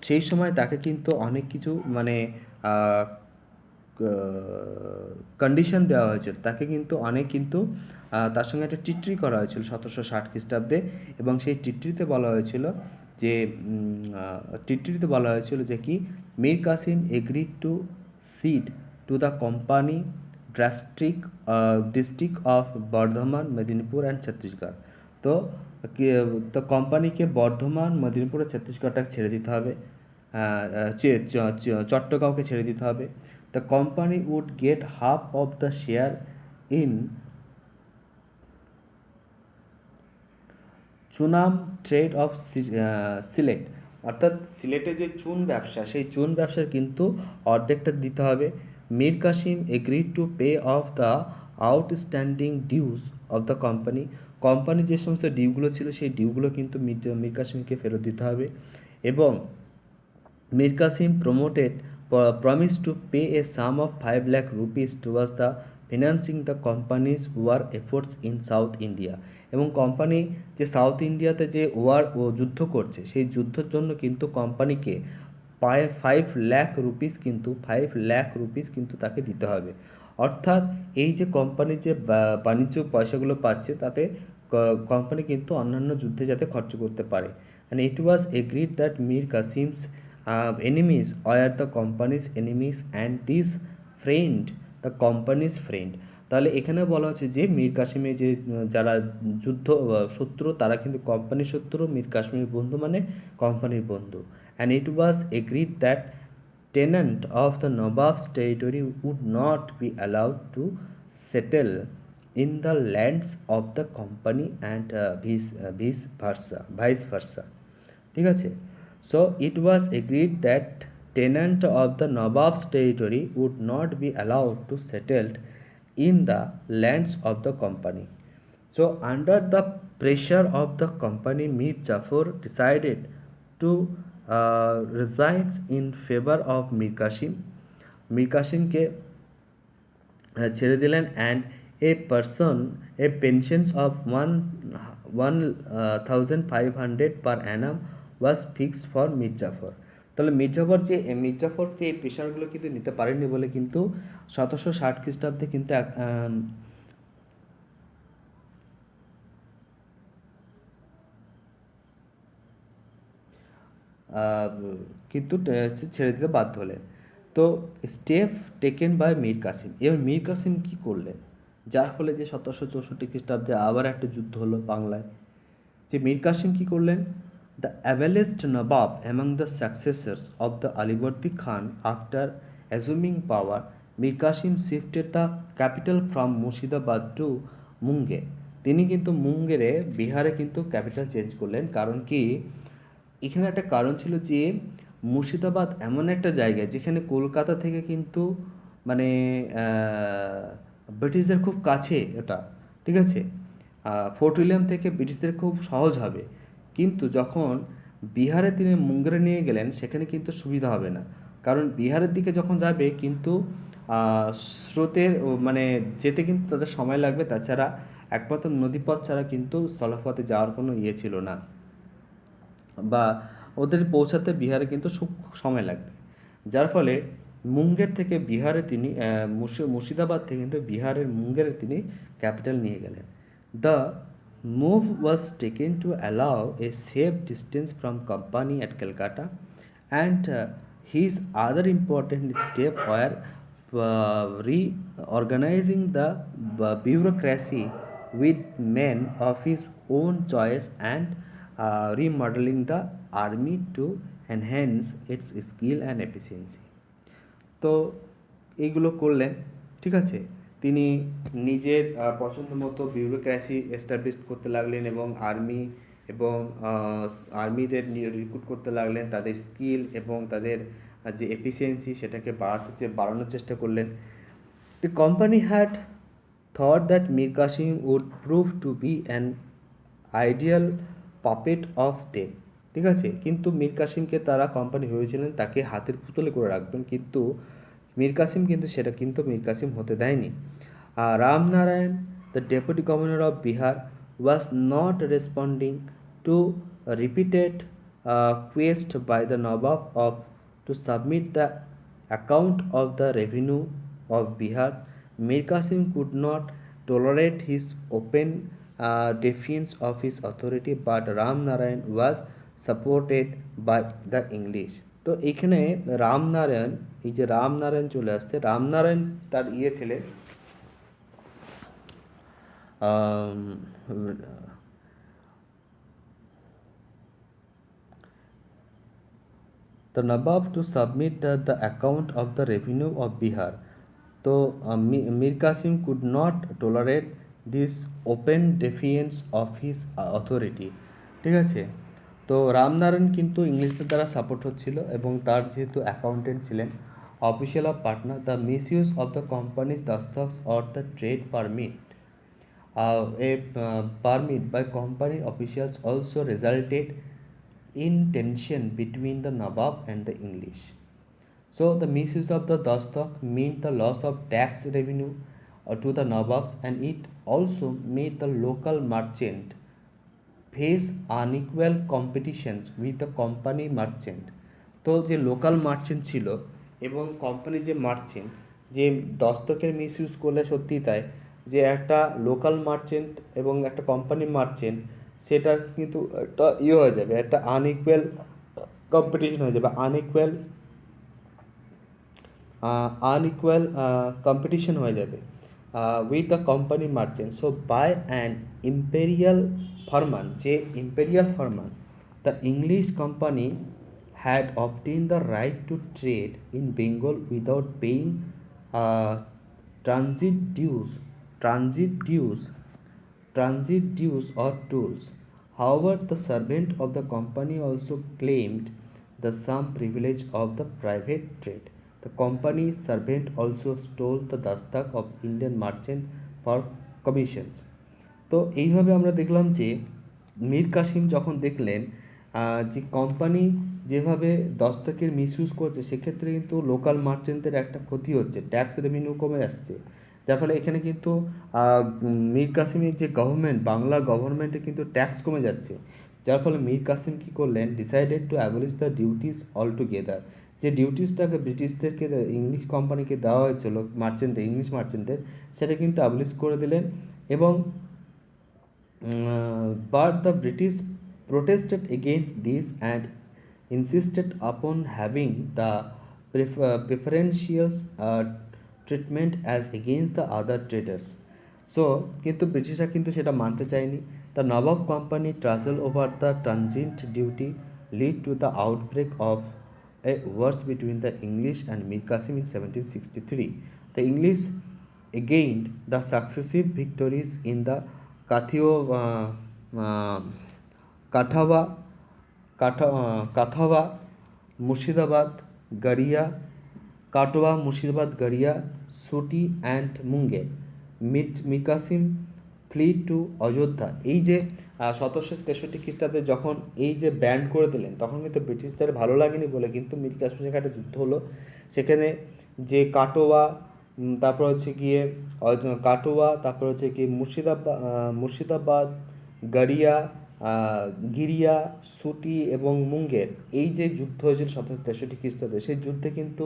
সেই সময় তাকে কিন্তু অনেক কিছু মানে কন্ডিশন দেওয়া হয়েছিল, তাকে কিন্তু অনেক কিন্তু তার সঙ্গে একটা টিট্রি করা হয়েছিল 1760 খ্রিস্টাব্দে। এবং সেই টিট্রিতে বলা হয়েছিল যে কি Mir Kasim agreed to cede to the company district of Bardhaman, Midnapore and Chhattisgarh. তো কোম্পানিকে বর্ধমান, মেদিনীপুর ও ছত্তিশগড়টা ছেড়ে দিতে হবে, চট্টগাঁওকে ছেড়ে দিতে হবে। The company would get half of the share in chunam trade of Sylhet, অর্থাৎ সিলেটে যে চুন ব্যবসা, সেই চুন ব্যবসার কিন্তু অর্ধেকটা দিতে হবে। Mir Kasim agreed to pay of the outstanding dues of the company, company যে সমস্ত ডিউগুলো ছিল সেই ডিউগুলো কিন্তু মীর কাসিমকে ফেরত দিতে হবে। এবং Mir Kasim promised to pay a sum of 5 lakh rupees towards the financing the company's war efforts in South India, এবং কোম্পানি যে সাউথ ইন্ডিয়াতে যে যুদ্ধ করছে, সেই যুদ্ধের জন্য কিন্তু কোম্পানিকে 5 লাখ রুপিস কিন্তু তাকে দিতে হবে। অর্থাৎ এই যে কোম্পানি যে বাণিজ্য পয়সাগুলো পাচ্ছে, তাতে কোম্পানি কিন্তু অন্যান্য যুদ্ধে যাতে খরচ করতে পারে। and it was agreed that Mir Qasim's enemies were the company's enemies and this friend the company's friend। তাহলে এখানে বলা হচ্ছে যে মীর কাসিমের যে যারা শত্রু, তারা কিন্তু কোম্পানির শত্রু, মীর কাসিমের বন্ধু মানে কোম্পানির বন্ধু। and it was agreed that tenant of the Nawab's territory would not be allowed to settle in the lands of the company and vice versa, ঠিক আছে। So it was agreed that tenant of the Nawab's territory would not be allowed to settle in the lands of the company. So under the pressure of the company, Mir Jafar decided to resign in favor of Mir Qasim। Mir কাসিমকে ছেড়ে দিলেন, and a pensions of 1,500 per annum was fixed for Mir Jafar. তাহলে মির্জাফর যে এই প্রেশারগুলো কিন্তু নিতে পারেননি বলে কিন্তু 1760 খ্রিস্টাব্দে কিন্তু ছেড়ে দিতে বাধ্য হলেন। তো step taken by Mir Kasim, এবার মীর কাসিম কী করলেন, যার ফলে যে 1764 খ্রিস্টাব্দে আবার একটা যুদ্ধ হলো বাংলায়। যে মীর কাসিম কী করলেন, The ablest Nawab among the successors of the Alivardi Khan after assuming power, Mir Qasim shifted the capital from Murshidabad to Munger. তিনি কিন্তু মুঙ্গেরে বিহারে কিন্তু ক্যাপিটাল চেঞ্জ করলেন, কারণ কি এখানে একটা কারণ ছিল যে মুর্শিদাবাদ এমন একটা জায়গা যেখানে কলকাতা থেকে কিন্তু মানে ব্রিটিশদের খুব কাছে এটা, ঠিক আছে। ফোর্ট উইলিয়াম থেকে ব্রিটিশদের খুব সহজ হবে, কিন্তু যখন বিহারে তিনি মুঙ্গেরে নিয়ে গেলেন সেখানে কিন্তু সুবিধা হবে না, কারণ বিহারের দিকে যখন যাবে কিন্তু স্রোতের মানে যেতে কিন্তু তাদের সময় লাগবে, তাছাড়া একমাত্র নদীপথ ছাড়া কিন্তু স্থলপথে যাওয়ার কোনো ইয়ে ছিল না, বা ওদের পৌঁছাতে বিহারে কিন্তু সময় লাগবে। যার ফলে মুঙ্গের থেকে বিহারে তিনি মুর্শিদাবাদ থেকে কিন্তু বিহারের মুঙ্গেরে তিনি ক্যাপিটাল নিয়ে গেলেন। The move was taken to allow a safe distance from company at Calcutta, and his other important step were reorganizing the bureaucracy with men of his own choice, and remodeling the army to enhance its skill and efficiency. তো এইগুলো করলেন, ঠিক আছে। তিনি নিজের পছন্দ মতো bureaucracy establish করতে লাগলেন এবং আর্মিদের রিক্রুট করতে লাগলেন, তাদের স্কিল এবং তাদের যে এফিসিয়েন্সি সেটাকে বাড়ানোর চেষ্টা করলেন। The company had thought that Mir Qasim would prove to be an ideal puppet of them, ঠিক আছে। কিন্তু মীর কাসিমকে তারা কোম্পানি ভেবেছিলেন তাকে হাতের পুতুলে করে রাখবেন, কিন্তু মীর কাসিম কিন্তু সেটা কিন্তু মীর কাসিম হতে দেয়নি। Ramnarayan, the deputy governor of Bihar, was not responding to a repeated quest by the Nawab of to submit the account of the revenue of Bihar. Mir Qasim could not tolerate his open defiance of his authority, but Ram Narayan was supported by the English. তো এইখানে রামনারায়ণ, এই যে রামনারায়ণ চলে আসছে, রামনারায়ণ তার ছিলেন the Nawab to submit the account of the revenue of Bihar. তো Mir Qasim could not tolerate this open defiance of his authority, ঠিক আছে। তো রামনারায়ণ কিন্তু ইংলিশদের দ্বারা সাপোর্ট হচ্ছিল, এবং তার যেহেতু অ্যাকাউন্টেন্ট ছিলেন, official of partner, the misuse of the company's dastakhat or the trade permit, a permit by company officials also resulted in tension between the Nawab and the English. So the misuse of the dastak meant the loss of tax revenue to the Nawabs, and it also made the local merchant face unequal competitions with the company merchant. তো যে local merchant ছিল এবং কোম্পানির যে merchant, যে দস্তকের misuse করলে সত্যি তাই যে একটা লোকাল মার্চেন্ট এবং একটা কোম্পানি মার্চেন্ট, সেটা কিন্তু একটা হয়ে যাবে, একটা আনইকুয়াল কম্পিটিশন হয়ে যাবে, আনইকুয়াল কম্পিটিশন হয়ে যাবে with the company merchant. So by an imperial farman, যে imperial farman, the English company had obtained the right to trade in Bengal without paying uh, transit dues, transit dues, transit dues or tolls. However, the servant of the company also claimed the some privilege of the private trade. The company servant also stole the dastak of Indian merchant for commissions. তো এইভাবে আমরা দেখলাম যে মীর কাসিম যখন দেখলেন যে company যেভাবে দস্তকের misuse করছে, সেক্ষেত্রে কিন্তু লোকাল মার্চেন্টদের একটা ক্ষতি হচ্ছে, ট্যাক্স রেভিনিউ কমে আসছে, যার ফলে এখানে কিন্তু মীর কাসিমের যে গভর্নমেন্ট, বাংলার গভর্নমেন্টে কিন্তু ট্যাক্স কমে যাচ্ছে, যার ফলে মীর কাসিম কী করলেন, decided to abolish the duties all together. যে ডিউটিসটাকে ব্রিটিশদেরকে ইংলিশ কোম্পানিকে দেওয়া হয়েছিল ইংলিশ মার্চেন্টদের, সেটা কিন্তু অ্যাবলিশ করে দিলেন। এবং but the British protested against this and insisted upon having the preferential treatment as against the other traders. So কিন্তু ব্রিটিশরা কিন্তু সেটা মানতে চায়নি। The nawab company tussle over the transit duty led to the outbreak of a wars between the English and Mir Qasim in 1763. The English gained the successive victories in the Kathio, uh, Kathava, কাথাওয়া, Murshidabad, Garia, Katwa, Murshidabad, Garia, সুটি and Munger. Mir Qasim flea two Ayodhya. এই যে 1763 খ্রিস্টাব্দে যখন এই যে band করে দিলেন, তখন কিন্তু ব্রিটিশদের ভালো লাগেনি বলে কিন্তু মীর কাসিমের একটা যুদ্ধ হলো। সেখানে যে কাটোয়া, তারপর হচ্ছে গিয়ে কাটোয়া, তারপর হচ্ছে কি মুর্শিদাবাদ, গড়িয়া, গিরিয়া, সুটি এবং মুঙ্গের, এই যে যুদ্ধ হয়েছিল 1763 খ্রিস্টাব্দে, সেই যুদ্ধে কিন্তু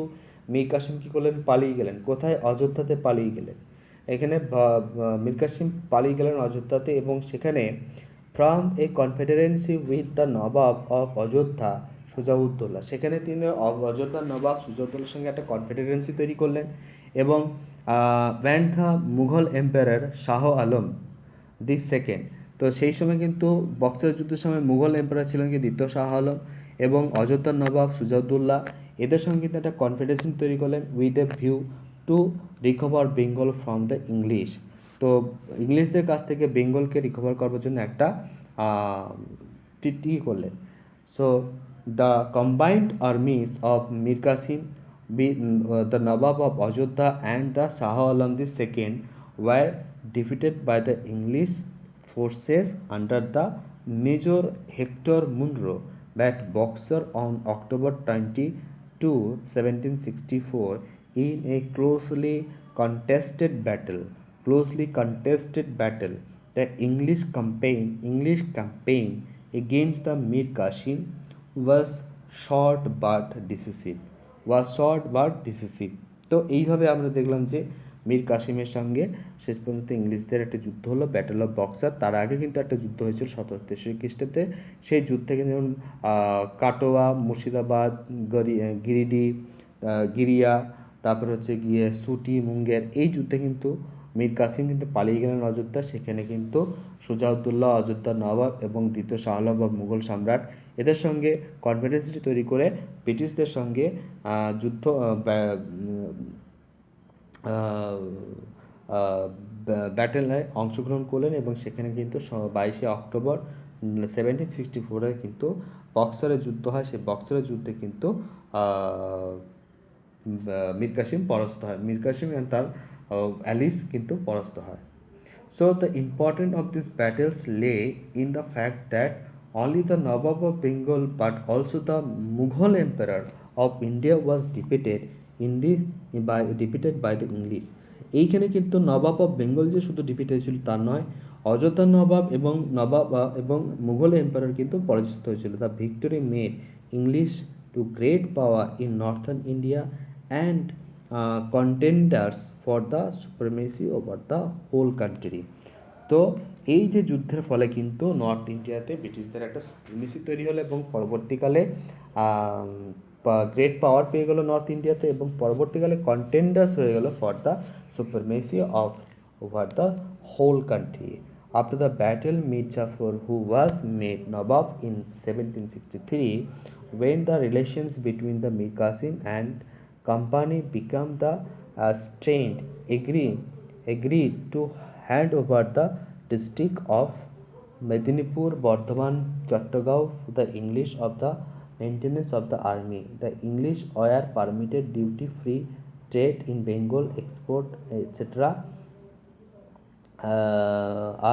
মীর কাসিম কী করলেন? পালিয়ে গেলেন। কোথায়? অযোধ্যাতে পালিয়ে গেলেন। এখানে মীর কাসিম পালিয়ে গেলেন অযোধ্যাতে, এবং সেখানে formed a confederacy with the nawab of Ayodhya Shujauddaula, সেখানে তিনি অযোধ্যার নবাব সুজাউদ্দৌলার সঙ্গে একটা কনফেডারেন্সি তৈরি করলেন, এবং when the Mughal empire Shah Alam the second. তো সেই সময় কিন্তু বক্সার যুদ্ধের সময় মুঘল এম্পায়ার ছিলেন কি দ্বিতীয় শাহ আলম, এবং অযোধ্যার নবাব সুজাউদ্দৌলা এদের সঙ্গে কিন্তু একটা কনফেডারেশন তৈরি করলেন with a view to recover Bengal from the English. তো ইংলিশদের কাছ থেকে বেঙ্গলকে রিকভার করবার জন্য একটা ট্রিটি করলেন। So the combined armies of Mir Kasim, the Nawab of Ajodha and the Shah Alam II were defeated by the English forces under the Major Hector Munro at Boxer on October 22, 1764 in a closely contested battle. The English campaign against the Mir Qasim was short but decisive. তো এইভাবে আমরা দেখলাম যে মীর কাসিমের সঙ্গে শেষ পর্যন্ত ইংলিশদের একটা যুদ্ধ হলো, ব্যাটল অফ বক্সার। তার আগে কিন্তু একটা যুদ্ধ হয়েছিল 1763 খ্রিস্টাব্দে। সেই যুদ্ধে কিন্তু যেমন কাটোয়া, মুর্শিদাবাদ, গিরিডি, গিরিয়া, তারপর হচ্ছে গিয়ে সুটি, মুঙ্গের, এই যুদ্ধে কিন্তু মীর কাসিম কিন্তু পালিয়ে গেলেন অযোধ্যা। সেখানে কিন্তু সুজাউদ্দৌলা অযোধ্যার নবাব এবং দ্বিতীয় শাহ আলম বা মুঘল সম্রাট এদের সঙ্গে কনফেডারেন্সি তৈরি করে ব্রিটিশদের সঙ্গে যুদ্ধ ব্যাটেলে অংশগ্রহণ করলেন, এবং সেখানে কিন্তু 22শে অক্টোবর 1764 কিন্তু বক্সারের যুদ্ধ হয়। সেই বক্সারের যুদ্ধে কিন্তু মীর কাসিম পরাস্ত হয়। মীর কাসিম এবং তার অ্যালিস কিন্তু পরাস্ত হয়। So the importance of these battles lay in the fact that only the Nawab of Bengal but also the Mughal Emperor of India was defeated by the English. এইখানে কিন্তু নবাব অফ বেঙ্গল যে শুধু ডিফিট হয়েছিল তা নয়, অযোধ্যার নবাব এবং মুঘল এম্পায়ার কিন্তু পরাজিত হয়েছিল। The victory made English to great power in northern India and contenders for the supremacy over the whole country. তো এই যে যুদ্ধের ফলে কিন্তু নর্থ ইন্ডিয়াতে ব্রিটিশদের একটা সুপ্রিমেসি তৈরি হলো, এবং পরবর্তীকালে গ্রেট পাওয়ার পেয়ে গেল নর্থ ইন্ডিয়াতে, এবং পরবর্তীকালে কন্টেন্ডার্স হয়ে গেল for the supremacy of over the whole country. After the battle, Mir Jafar, who was made Nawab in 1763, when the relations between the Mir Qasim and company became the strained, agreed to hand over the district of Medinipur, Bardhaman, Chattogram to the English of the maintenance of the army. The English were permitted duty-free trade in Bengal, export, etc.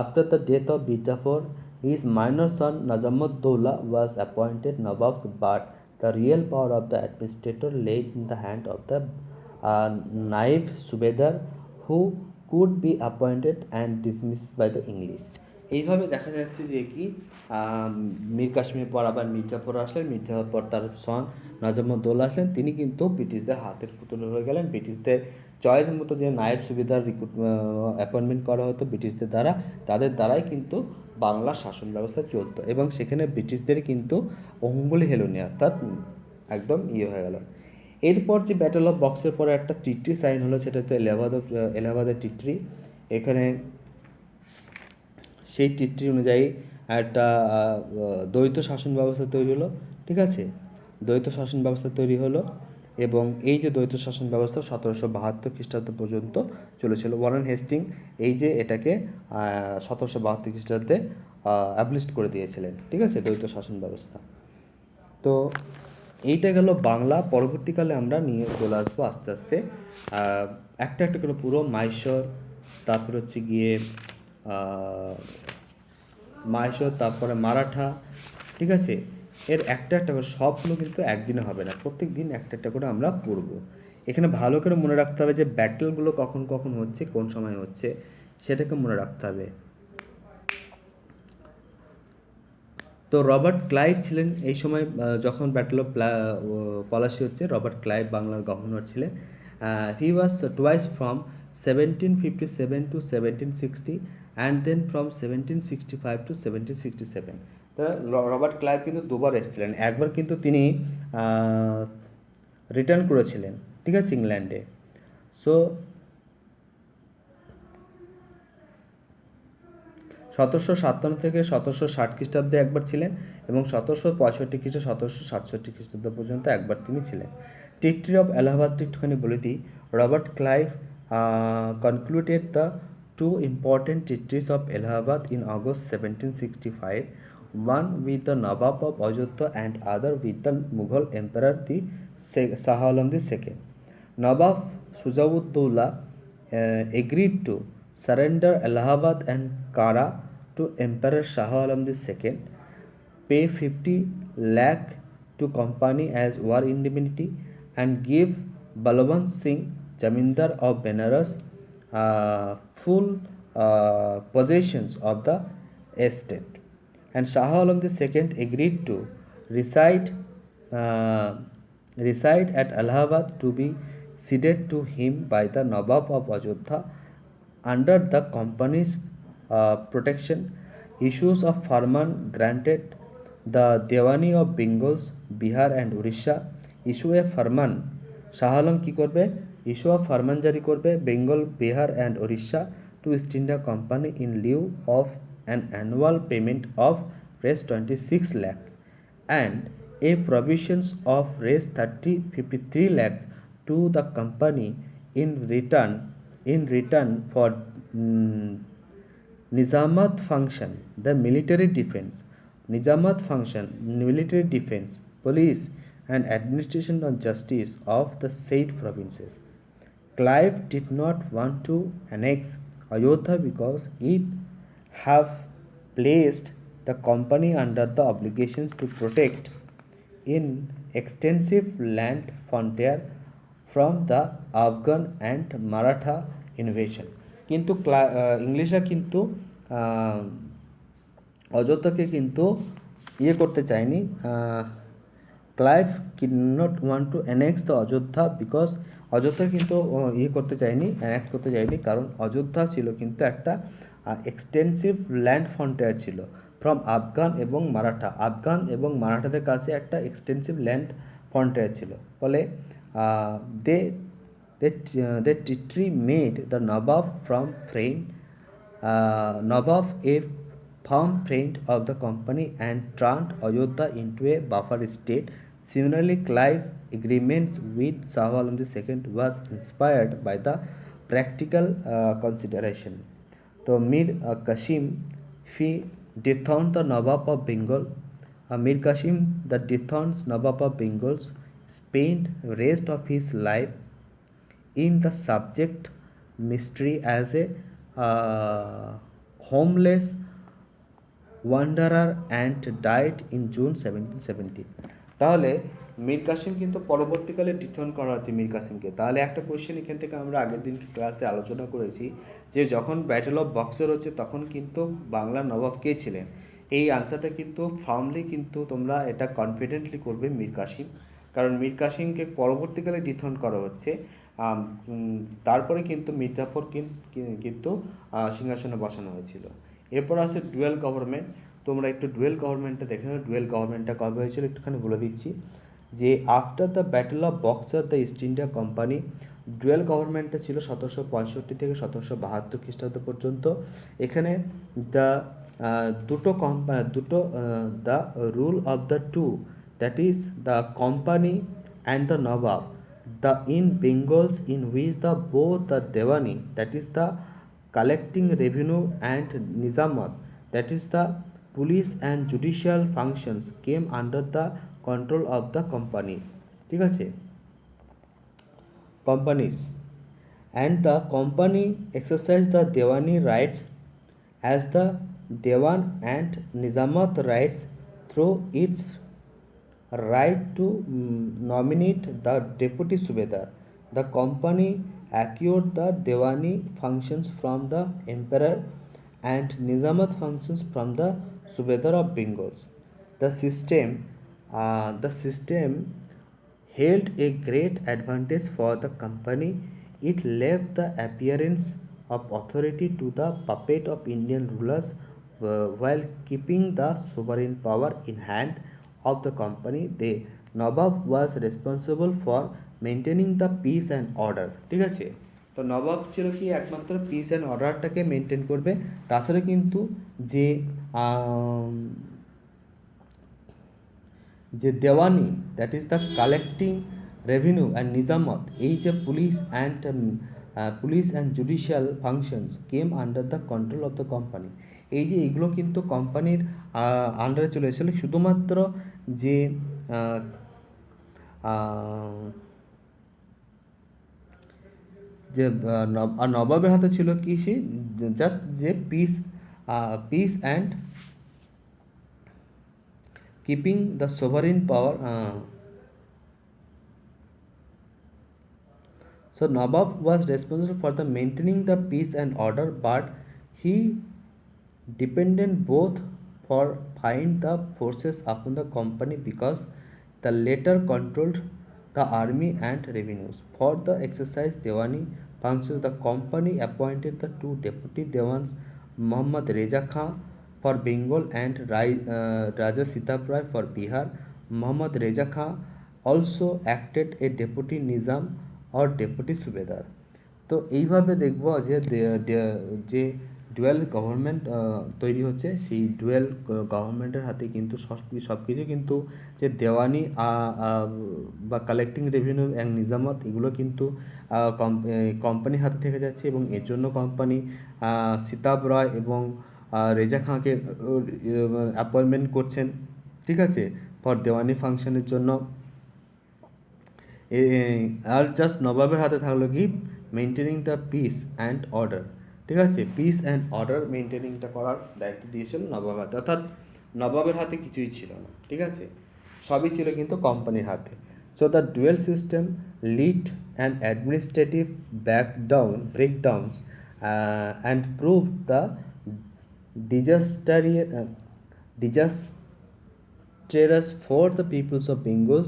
After the death of Mir Jafar, his minor son Najamuddollah was appointed Nawab, but the real power of the administrator lay in the hand of the Naib Subedar, who could be appointed and dismissed by the English. এইভাবে দেখা যাচ্ছে যে কি মীর কাসিমের পর আবার মীর জাফর আসলেন, মীর জাফর পর তার সন নাজামুদ্দৌলা আসলেন, তিনি কিন্তু ব্রিটিশদের হাতের পুতুল হয়ে গেলেন। ব্রিটিশদের চয়েস মতো যে নায়েব সুবেদার অ্যাপয়েন্টমেন্ট করা হতো ব্রিটিশদের দ্বারা, তাদের দ্বারাই কিন্তু বাংলার শাসন ব্যবস্থা চলতো, এবং সেখানে ব্রিটিশদের কিন্তু অঙ্গুলি হেলুনি, অর্থাৎ একদম হয়ে গেল। এরপর যে ব্যাটল অফ বক্সের পরে একটা ট্রিটি সাইন হলো, সেটা হচ্ছে এলাহাবাদের ট্রিটি। এখানে সেই ট্রিটি অনুযায়ী একটা দ্বৈত শাসন ব্যবস্থা তৈরি হলো, ঠিক আছে, দ্বৈত শাসন ব্যবস্থা তৈরি হলো। এবং এই যে দ্বৈত শাসন ব্যবস্থা 1772 খ্রিস্টাব্দ পর্যন্ত চলেছিল। ওয়ারেন হেস্টিং এই যে এটাকে 1772 খ্রিস্টাব্দে অ্যাবলিস্ট করে দিয়েছিলেন, ঠিক আছে, দ্বৈত শাসন ব্যবস্থা। তো এইটা গেল বাংলা। পরবর্তীকালে আমরা নিয়ে চলে আসবো আস্তে আস্তে একটা একটা করে পুরো মাইসর, তারপর হচ্ছে গিয়ে মাইসর, তারপরে মারাঠা, ঠিক আছে। এর একটা একটা করে, সবগুলো কিন্তু একদিনে হবে না, প্রত্যেক দিন একটা একটা করে আমরা পড়ব। এখানে ভালো করে মনে রাখতে হবে যে ব্যাটেলগুলো কখন কখন হচ্ছে, কোন সময় হচ্ছে, সেটাকে মনে রাখতে হবে। তো রবার্ট ক্লাইভ ছিলেন এই সময়, যখন ব্যাটল অফ পলাশি হচ্ছে, রবার্ট ক্লাইভ বাংলার গভর্নর ছিলেন। He was twice from 1757 to 1760 and then from 1765 to 1767। তো রবার্ট ক্লাইভ কিন্তু দুবার এসেছিলেন, একবার কিন্তু তিনি রিটার্ন করেছিলেন, ঠিক আছে, ইংল্যান্ডে। সো 1757 থেকে 1760 খ্রিস্টাব্দে একবার ছিলেন, এবং 1765 খ্রিস্ট 1767 খ্রিস্টাব্দ পর্যন্ত একবার তিনি ছিলেন। ট্রিটি অফ এলাহাবাদ একটুখানি বলে দিই। Robert Clive concluded the two important treaties of Allahabad in August 1765, one with the Nawab of Ayodhya and other with the Mughal Emperor the Shah Alam II. Nawab Shujaud-Dowla agreed to surrender Allahabad and Kara to Emperor Shah Alam II, pay 50 lakh to company as war indemnity, and give Balwant Singh, Jamindar of Benares, full possessions of the estate. And Shah Alam II agreed to reside uh, reside at Allahabad to be ceded to him by the Nawab of Ayodhya under the company's protection. Issues of Farman granted the Devani of Bengals, Bihar and Orissa issue a Farman. Shah Alam কী করবে? Issue of farman জারি করবে Bengal, Bihar and Odisha to East India Company in lieu of an annual payment of রেস 26 lakh and a provisions of res 53 lakhs to the company in return for Nizamat function, the military defense, Nizamat function, military defense, police and administration of justice of the said provinces. Clive did not want to annex Ayodhya because it have placed the company under the obligations to protect in extensive land frontier from the Afghan and Maratha invasion. কিন্তু ইংলিশরা কিন্তু অযোধ্যাকে কিন্তু করতে চায়নি। Clive did not want to annexe the Ayodhya because Ayodhya কিন্তু করতে চায়নি, annexe করতে চায়নি, কারণ অযোধ্যা ছিল কিন্তু একটা এক্সটেন্সিভ ল্যান্ড ফ্রন্টিয়ার ছিল ফ্রম আফগান এবং মারাঠা। আফগান এবং মারাঠাদের কাছে একটা এক্সটেন্সিভ ল্যান্ড ফ্রন্টিয়ার ছিল। ফলে they treaty made the Nawab a firm friend of the company and turned Ayodhya into a buffer state. Similarly, Clive agreements with Shah Alam II was inspired by the practical consideration. So Mir Qasim Fi dethroned the Nawab of Bengal. Mir Qasim, the dethroned Nawab of Bengal, spent rest of his life in the subject mystery as a homeless wanderer and died in June 1770. তাহলে মীর কাসিম কিন্তু পরবর্তীকালে ডিথরন করা হচ্ছে মীর কাসিমকে। তাহলে একটা question এখান থেকে আমরা আগের দিন ক্লাসে আলোচনা করেছি যে যখন ব্যাটেল অফ বক্সার হচ্ছে তখন কিন্তু বাংলার নবাব কে ছিলেন? এই আনসারটা কিন্তু ফার্মলি কিন্তু তোমরা এটা কনফিডেন্টলি করবে মীর কাসিম, কারণ মীর কাসিমকে পরবর্তীকালে ডিথরন করা হচ্ছে। তারপরে কিন্তু মির্জাফর কিন্তু সিংহাসনে বসানো হয়েছিল। এরপর আছে ডুয়েল গভর্নমেন্ট। তোমরা একটু ডুয়েল গভর্নমেন্টটা দেখে নাও, ডুয়েল গভর্নমেন্টটা কবে হয়েছিল একটুখানি বলে দিচ্ছি। যে after the battle of Buxar the East India Company, dual গভর্নমেন্টটা ছিল 1765 থেকে 1772 খ্রিস্টাব্দ পর্যন্ত। এখানে দ্য দুটো the rule of the two, that is the company and the nawab, the in Bengals in which the both the Devani, that is the collecting revenue, and Nizamat, that is the police and judicial functions, came under the control of the companies. ঠিক আছে, companies, and the company exercised the Devani rights as the Dewan and Nizamat rights through its right to nominate the deputy subedar. The company acquired the Devani functions from the emperor and Nizamat functions from the subedar of Bengals. The system held a great advantage for the company. It left the appearance of authority to the puppet of Indian rulers while keeping the sovereign power in hand of the company. The Nawab was responsible for maintaining the peace and order. ঠিক আছে, তো নবাব ছিল কি একমাত্র piece and অর্ডারটাকে maintain করবে, তাছাড়া কিন্তু যে যে diwani, that is the collecting revenue and nizamat, এই যে police and judicial functions came under the control of the company, এই যে এগুলো কিন্তু কোম্পানির আন্ডারে চলে এসেছিল। শুধুমাত্র যে আহ, আহ, যে নবাবের হাতে ছিল কি, সে জাস্ট যে piece and keeping the sovereign power. So Nawab was responsible for the maintaining the peace and order, but he depended both for find the forces upon the company because the latter controlled the army and revenues. For the exercise Devani functions, the company appointed the two deputy Devans, Muhammad Reza Khan for Bengal and Raja Sitab Rai for Bihar. Muhammad Reza Khan also acted a deputy Nizam or deputy সুবেদার। তো এইভাবে দেখব যে যে dual government তৈরি হচ্ছে, সেই dual গভর্নমেন্টের হাতে কিন্তু সব কিছু কিন্তু যে দেওয়ানি বা কালেক্টিং রেভিনিউ অ্যান্ড নিজামত, এগুলো কিন্তু কোম্পানির হাতে থেকে যাচ্ছে, এবং এর জন্য কোম্পানি সিতাব রায় এবং রেজা খাঁকে অ্যাপয়েন্টমেন্ট করছেন। ঠিক আছে, ফর দেওয়ানি ফাংশনের জন্য। আর জাস্ট নবাবের হাতে থাকলো কি maintaining the piece and order. ঠিক আছে, পিস অ্যান্ড অর্ডার মেনটেনিংটা করার দায়িত্ব দিয়েছিল নবাবের হাতে, অর্থাৎ নবাবের হাতে কিছুই ছিল না। ঠিক আছে, সবই ছিল কিন্তু কোম্পানির হাতে। So the dual system lead and administrative breakdowns and prove the disastrous for the peoples of Bengal.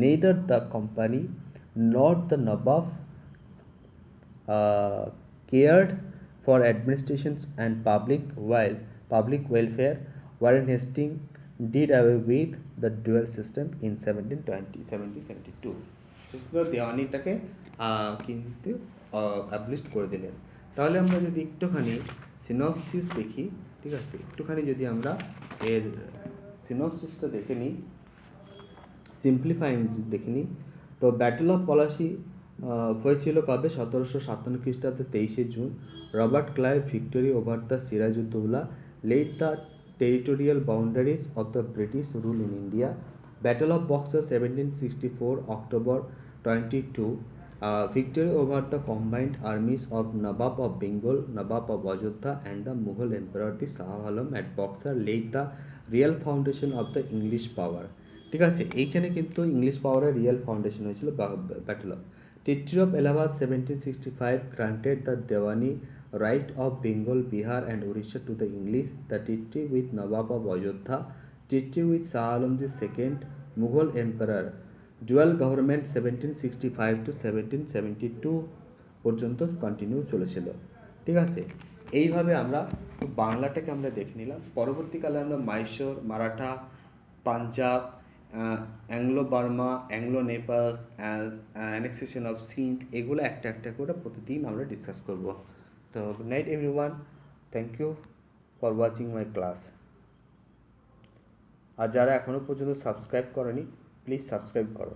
Neither the company nor the Nawab cared for administrations and public welfare. Warren Hastings did away with the dual system in 1772. দেওয়ানিটাকে কিন্তু abolish করে দিলেন। তাহলে আমরা যদি একটুখানি synopsis দেখি, ঠিক আছে, একটুখানি যদি আমরা এর সিনপসিসটা দেখে নিই, সিম্পলিফাইং দেখে নিই। তো ব্যাটল অফ পলাশি হয়েছিল কবে? 1757 খ্রিস্টাব্দে 23শে June. Robert Clive victory over the Sirajuddaulah laid the territorial boundaries of the British rule in India. Battle of Boxer 1764 October 22, victory over the combined armies of Nawab of Bengal, Nawab of Ajodha and the Mughal Emperor the Shah Alam at Boxer laid the real foundation of the English power. ঠিক আছে, এইখানে কিন্তু English পাওয়ারের real foundation হয়েছিল battle of treaty of Allahabad 1765 granted the Devani right of Bengal, Bihar and Orissa to the English. The treaty with Nawab of Ajodha, treaty with Shah Alam II, Mughal Emperor, dual government 1765 to 1772 পর্যন্ত continue চলেছিল। ঠিক আছে, এইভাবে আমরা বাংলাটাকে আমরা দেখে নিলাম। পরবর্তীকালে আমরা Mysore, Maratha, Punjab, Anglo Burma, Anglo Nepal, annexation of Sindh, এগুলো একটা একটা করে প্রতিদিন আমরা ডিসকাস করব। তো good night everyone, thank you. For watching my class. আর যারা এখনও পর্যন্ত সাবস্ক্রাইব করনি, প্লিজ সাবস্ক্রাইব করো।